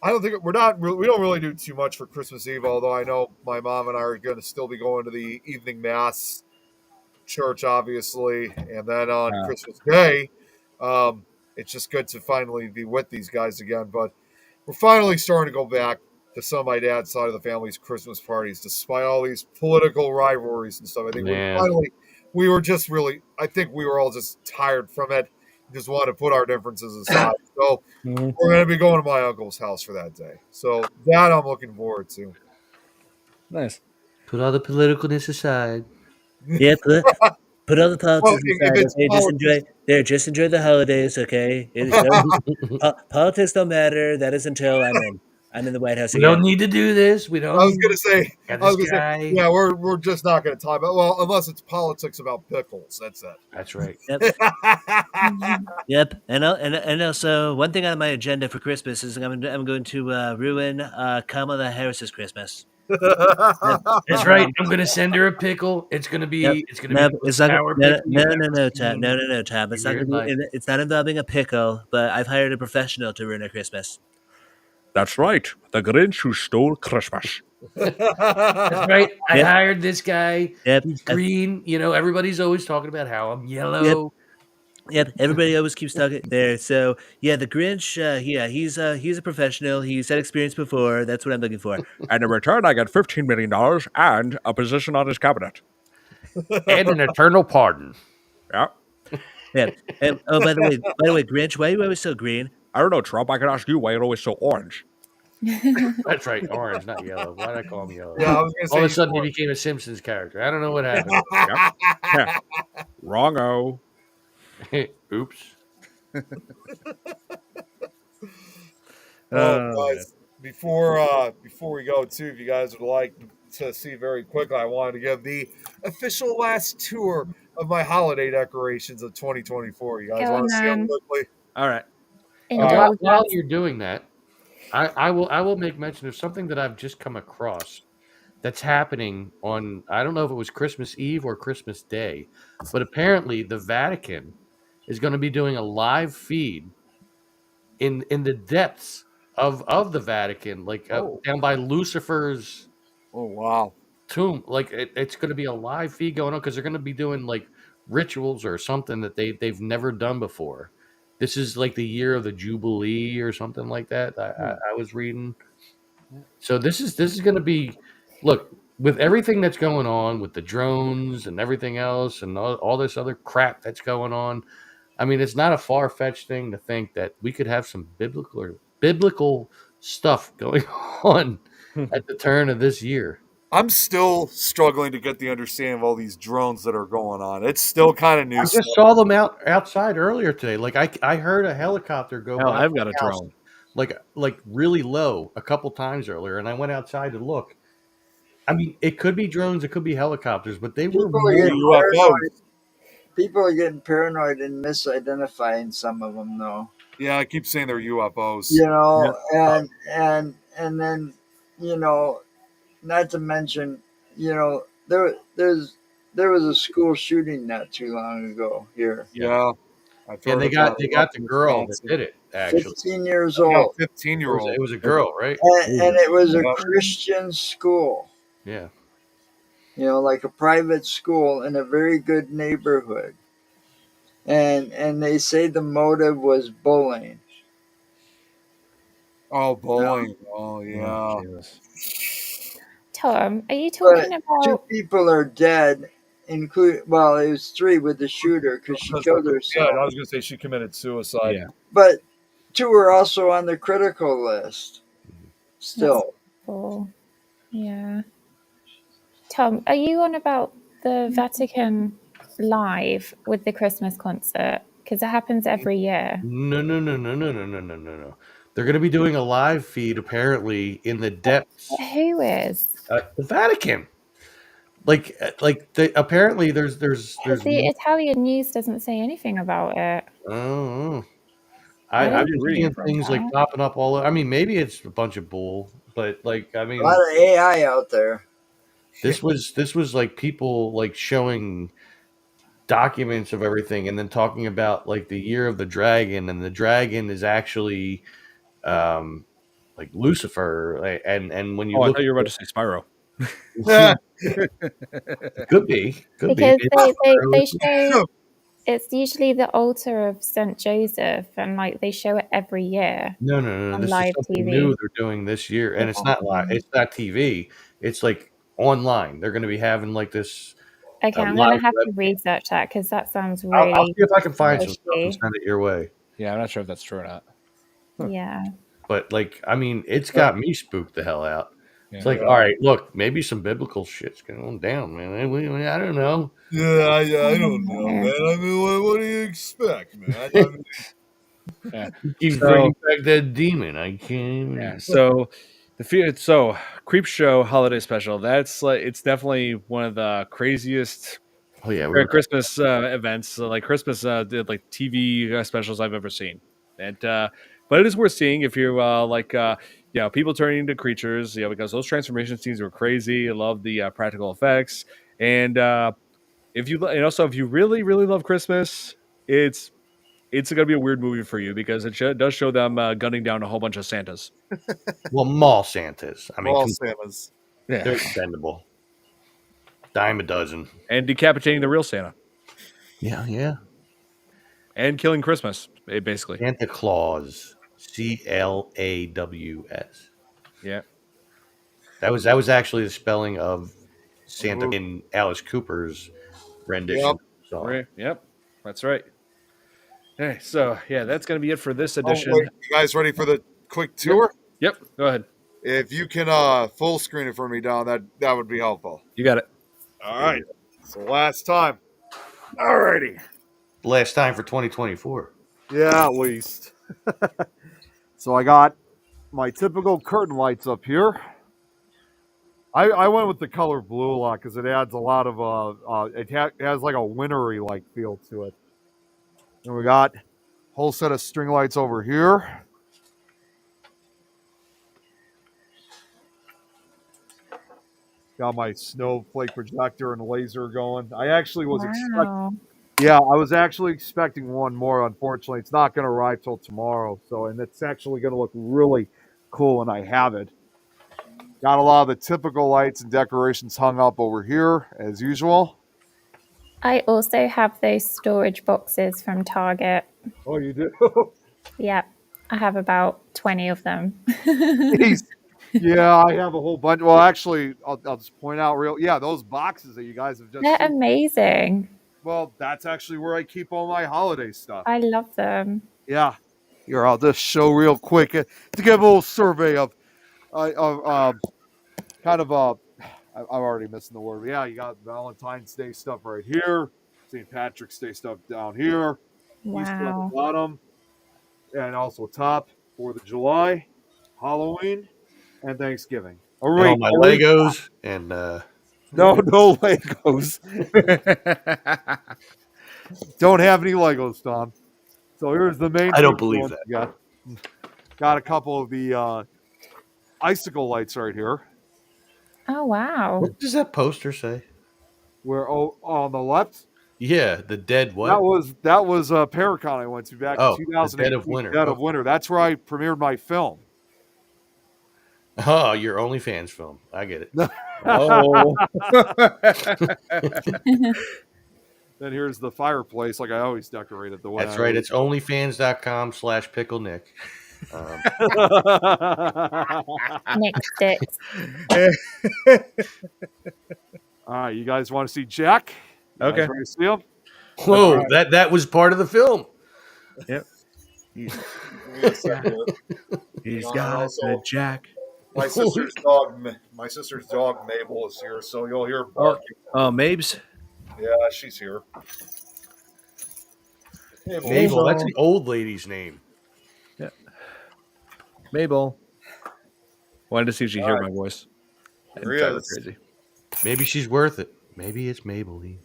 I don't think we don't really do too much for Christmas Eve. Although I know my mom and I are going to still be going to the evening mass church, obviously, and then on Christmas Day, it's just good to finally be with these guys again. But we're finally starting to go back to some of my dad's side of the family's Christmas parties, despite all these political rivalries and stuff. I think Yeah. we were just really, I think we were all just tired from it. Just wanted to put our differences aside. So Mhm. we're going to be going to my uncle's house for that day. So that I'm looking forward to. Nice. Put all the politicalness aside. Yeah, put all the Well, politics if aside. it's Okay, politics, just enjoy the holidays. Okay, politics don't matter. That is until I'm in the White House We again. don't need to do this. We don't. I was going to say, Got I was this going to guy. say, yeah, we're just not going to talk about, well, unless it's politics about pickles. That's it. That's right. Yep, and also one thing on my agenda for Christmas is I'm going to ruin Kamala Harris's Christmas. That's right. I'm gonna send her a pickle. It's gonna be. Yep. It's gonna No, be the it's most not. sour No, pickle no, you've no, ever no, Tom. seen No, Tom. It's in not your gonna be. life. It's not involving a pickle. But I've hired a professional to ruin her Christmas. That's right. The Grinch who stole Christmas. That's right. I Yep. hired this guy. Yep. He's green. You know, everybody's always talking about how I'm yellow. Yep. Yep. Everybody always keeps talking there. So yeah, the Grinch. He's a professional. He's had experience before. That's what I'm looking for. And in return, I get $15 million and a position on his cabinet. And an eternal pardon. Yeah. Yeah. And, oh, by the way, Grinch, why are you always so green? I don't know, Trump. I can ask you why you're always so orange. That's right. Orange, not yellow. Why did I call him yellow? Yeah, I was going to say. All of a sudden, he became a Simpsons character. I don't know what happened. Yeah. Wrong-o. Oops. Guys, before we go too, if you guys would like to see very quickly, I wanted to give the official last tour of my holiday decorations of 2024. You guys Go want to see them on. quickly? All right. While you're doing that, I will make mention of something that I've just come across that's happening on, I don't know if it was Christmas Eve or Christmas Day, but apparently the Vatican is going to be doing a live feed in the depths of the Vatican, like down by Lucifer's Oh wow! tomb. Like it's going to be a live feed going on because they're going to be doing like rituals or something that they've never done before. This is like the year of the Jubilee or something like that. I was reading. So this is going to be, look, with everything that's going on with the drones and everything else and all this other crap that's going on. I mean, it's not a far-fetched thing to think that we could have some biblical stuff going on at the turn of this year. I'm still struggling to get the understanding of all these drones that are going on. It's still kind of new I stuff. just saw them outside earlier today. Like I heard a helicopter go Hell, by I've my got a house, drone. like really low a couple times earlier, and I went outside to look. I mean, it could be drones, it could be helicopters, but they were People are more. getting UFOs. paranoid. People are getting paranoid and misidentifying some of them, though. Yeah, I keep saying they're UFOs. You Yeah. know, and then, you know, not to mention, you know, there was a school shooting not too long ago here. Yeah, I've Yeah, heard they about got it they up got the in girl that Wisconsin. did it. Actually, 15 years Yeah, old, 15-year-old. it was a girl, right? and it was a Oh, Christian school. Yeah. You know, like a private school in a very good neighborhood. And they say the motive was bullying. Oh, bowling. Oh, Oh, yeah. Jesus. Tom, are you But talking two about people are dead, including, well, it was three with the shooter because she killed Yeah, herself. I was going to say she committed suicide. Yeah. But two are also on the critical list that's still. awful? Yeah. Tom, are you on about the Vatican live with the Christmas concert? Because it happens every year. No. They're going to be doing a live feed apparently in the depths. Who is? The Vatican. Apparently there's The Italian news doesn't say anything about it. oh, I I've don't been reading seeing it from? things like popping up all over. I mean, maybe it's a bunch of bull, but like, I A mean, lot of AI out there. this was like people like showing documents of everything and then talking about like the year of the dragon, and the dragon is actually um like Lucifer, and when you Oh, I look thought you were at about to say Spyro. it, could be because they Maybe. show it's usually the altar of Saint Joseph, and like they show it every year No. on This is live something new TV. they're doing this year, and it's Okay. not live. It's not TV. It's like online. They're going to be having like this Okay, I'm live gonna have web. to research that because that sounds I'll really see if I can find some stuff and fishy. send it your way. Yeah, I'm not sure if that's true or not. Huh. Yeah. But like, I mean, it's got me spooked the hell out. Yeah. It's like, all right, look, maybe some biblical shit's going down, man. I don't know. Yeah, I don't know, Yeah. man. I mean, what do you expect, man? I mean, Yeah. Keep So bringing back that demon. I can't. yeah. So Creepshow holiday special. That's like it's definitely one of the craziest Oh yeah, we were. Christmas events. So, like Christmas did like TV specials I've ever seen. And but it is worth seeing if you people turning into creatures. Because those transformation scenes were crazy. I love the practical effects. And if you really love Christmas, it's going to be a weird movie for you because it does show them gunning down a whole bunch of Santas. Well, mall Santas. I mean, all Santas. Yeah. they're expendable. Dime a dozen. And decapitating the real Santa Yeah. and killing Christmas, basically. Santa Claus. CLAWS. Yeah. That was actually the spelling of Santa in Alice Cooper's rendition Yep. of the song. Right. Yep. That's right. Okay, so yeah, that's going to be it for this Oh, edition. wait, you guys ready for the quick tour? Yep. Go ahead. If you can full screen it for me, Don, that would be helpful. You got it. All right. So last time. All righty. Last time for 2024. Yeah, at least. So I got my typical curtain lights up here. I went with the color blue a lot because it adds a lot of it has like a wintry like feel to it. And we got a whole set of string lights over here. Got my snowflake projector and laser going. I actually was I was actually expecting one more. Unfortunately, it's not going to arrive till tomorrow. And it's actually going to look really cool, and I have it. Got a lot of the typical lights and decorations hung up over here, as usual. I also have those storage boxes from Target. Oh, you do? Yep. I have about 20 of them. Yeah, I have a whole bunch. Well, actually, I'll just point out those boxes that you guys have just They're seen. amazing. Well, that's actually where I keep all my holiday stuff. I love them. Yeah. Here, I'll just show real quick to give a little survey of kind of I'm already missing the word. But yeah, you got Valentine's Day stuff right here, St. Patrick's Day stuff down here, Easter on the Wow. bottom, and also top, 4th of July, Halloween, and Thanksgiving. Oh, And all wait, my there is- Legos and no Legos. Don't have any Legos, Tom. So here's the main. I don't feature believe ones that. we got a couple of the icicle lights right here. Oh, wow. What does that poster say? Where on the left, Yeah, the dead what? that was Paracon I went to back in The 2008. Dead of Winter. Dead of Winter. That's where I premiered my film. Oh, your OnlyFans film. I get it. Oh. Then here's the fireplace, like I always decorated the way. That's right. It's onlyfans.com/pickle-nick. Nick sticks. All right, you guys want to see Jack? You guys Okay. ready to see him? Whoa, that was part of the film. Yep. Give me a second here. He's And got also- the Jack. My sister's dog Mabel is here, so you'll hear barking. Oh, Mabes. Yeah, she's here. Mabel, that's an old lady's name. Mabel. Wanted to see if she'd hear my voice. Here he Drive her is. crazy. Maybe she's worth it. Maybe it's Maybelline.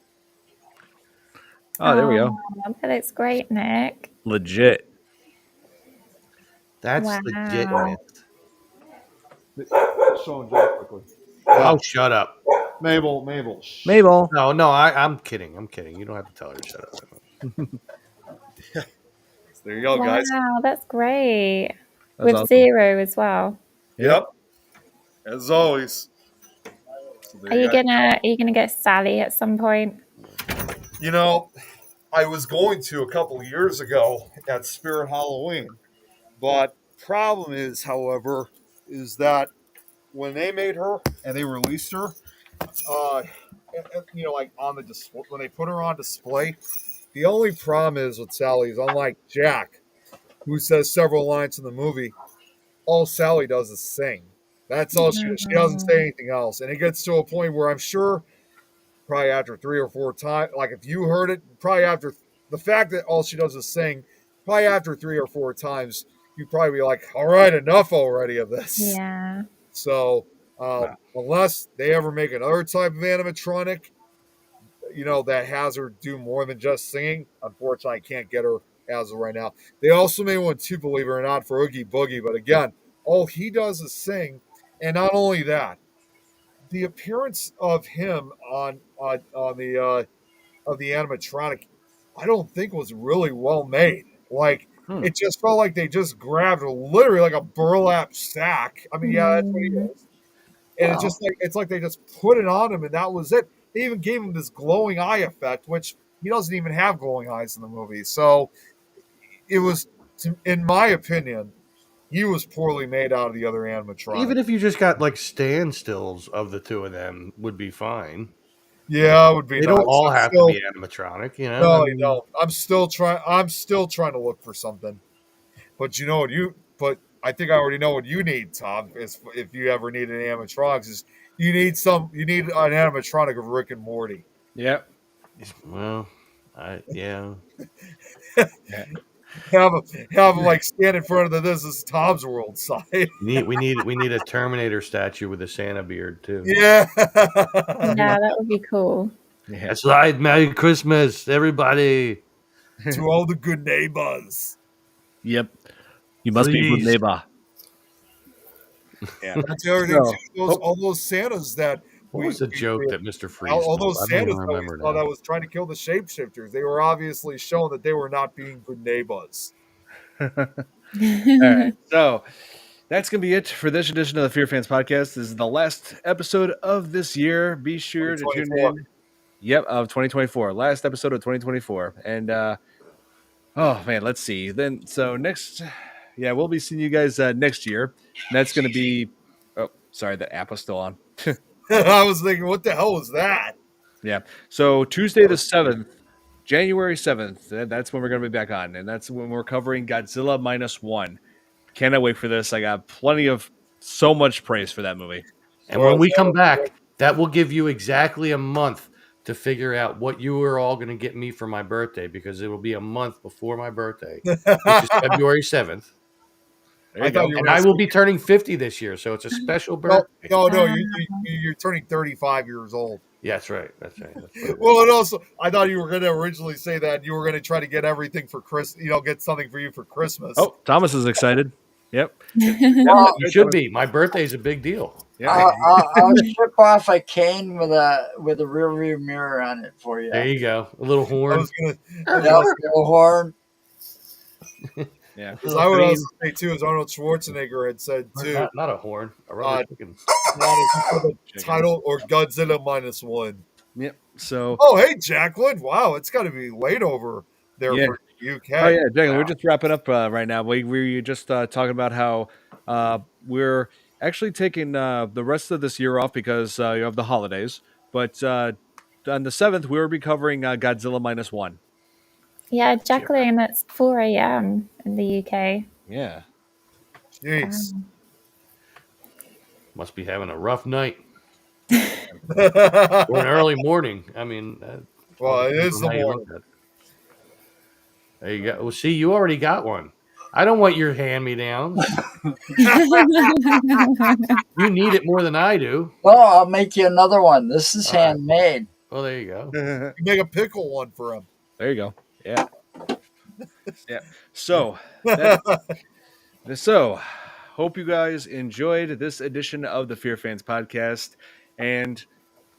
Oh, there we go. But it's great, Nick. Legit. That's Wow. legit. Myth. Show him Jack quickly. Oh, shut up. Mabel. Shh. Mabel. No, I'm kidding. I'm kidding. You don't have to tell her to shut up. There you go, guys. Wow, that's great. That's With awesome. Zero as well. Yep. As always. So there Are you go. gonna get Sally at some point? You know, I was going to a couple of years ago at Spirit Halloween, but problem is, however, is that when they made her and they released her, you know, like on the display, when they put her on display, the only problem is with Sally is unlike Jack, who says several lines in the movie, all Sally does is sing. That's all she doesn't say anything else, and it gets to a point where I'm sure. Probably after 3 or 4 times, like if you heard it, probably after the fact that all she does is sing, probably after 3 or 4 times, you'd probably be like, all right, enough already of this. Yeah. So, unless they ever make another type of animatronic, you know, that has her do more than just singing, unfortunately, I can't get her as of right now. They also made one too, believe it or not, for Oogie Boogie, but again, all he does is sing, and not only that, the appearance of him on the animatronic, I don't think was really well made. Like it just felt like they just grabbed literally like a burlap sack. I mean, yeah, that's what he is. And it's like they just put it on him, and that was it. They even gave him this glowing eye effect, which he doesn't even have glowing eyes in the movie. So it was, in my opinion, he was poorly made out of the other animatronic. Even if you just got like standstills of the two of them, would be fine. Yeah, it would be. They nice. don't all have to be animatronic, you know. No, they don't. I'm still trying to look for something. But you know what But I think I already know what you need, Tom. Is if you ever need an animatronics, is you need an animatronic of Rick and Morty. Yep. Well, yeah. Have him like stand in front of this is Tom's World side. We need a Terminator statue with a Santa beard too. Yeah. Yeah, that would be cool. Yeah. That's right. Merry Christmas, everybody. To all the good neighbors. Yep. You must be a good Please. neighbor. Yeah. That's the other thing too. All those Santas that What was the joke that Mr. Freeze all told? those I don't Santas even remember that now. was trying to kill the shapeshifters, they were obviously shown that they were not being good neighbors. All right. So that's going to be it for this edition of the Fear Fans podcast. This is the last episode of this year. Be sure to tune in. Yep, of 2024. Last episode of 2024. And, oh, man, let's see. Then, so next, yeah, we'll be seeing you guys next year. And that's going to be, oh, sorry, the app was still on. I was thinking, what the hell was that? Yeah. So Tuesday the 7th, January 7th, that's when we're going to be back on. And that's when we're covering Godzilla -1. Cannot wait for this. I got so much praise for that movie. And when we come back, That will give you exactly a month to figure out what you are all going to get me for my birthday, because it will be a month before my birthday, which is February 7th. There you I thought go. you were And gonna I will say- be turning 50 this year, so it's a special No, birthday. no, you're turning 35 years old. Yeah, that's right. That's right. That's what it is. Well, and also, I thought you were going to originally say that you were going to try to get everything for Christmas, get something for you for Christmas. Oh, Thomas is excited. Yep. Well, You should be. My birthday is a big deal. Yeah. I'll ship off a cane with a rear view mirror on it for you. There you go. A little I horn. was going Yeah, little horn. Yeah. because I would also say too, as Arnold Schwarzenegger had said too, Not a horn. A rubber chicken. the title or Godzilla -1. Yep. So. Oh, hey, Jacqueline! Wow, it's got to be late over there Yeah. for the UK. Oh yeah, Jacqueline, we're just wrapping up right now. We were just talking about how we're actually taking the rest of this year off because you have the holidays. But on the 7th, we will be covering Godzilla -1. Yeah, Jacqueline, it's 4 a.m. in the UK. Yeah. Jeez. Must be having a rough night or an early morning. I mean, Well, it is the how you morning. look at it. There you go. Well, see, you already got one. I don't want your hand-me-downs. You need it more than I do. Well, I'll make you another one. This is All right. handmade. Well, there you go. You make a pickle one for him. There you go. Yeah. Yeah. So, so hope you guys enjoyed this edition of the Fear Fans podcast, and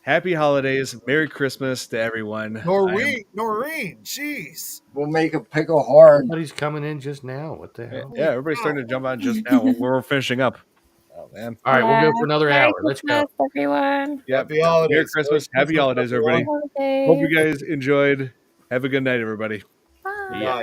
happy holidays, Merry Christmas to everyone. Noreen, jeez. We'll make a pickle horn. Somebody's coming in just now. What the hell? Yeah, everybody's starting to jump on just now when we're finishing up. Oh man! All right, we'll go for another Merry hour. Let's go. Christmas, everyone. Yeah, Happy holidays. Merry Christmas, happy holidays, everybody. Holidays. Hope you guys enjoyed. Have a good night, everybody. Bye. Yeah. Bye.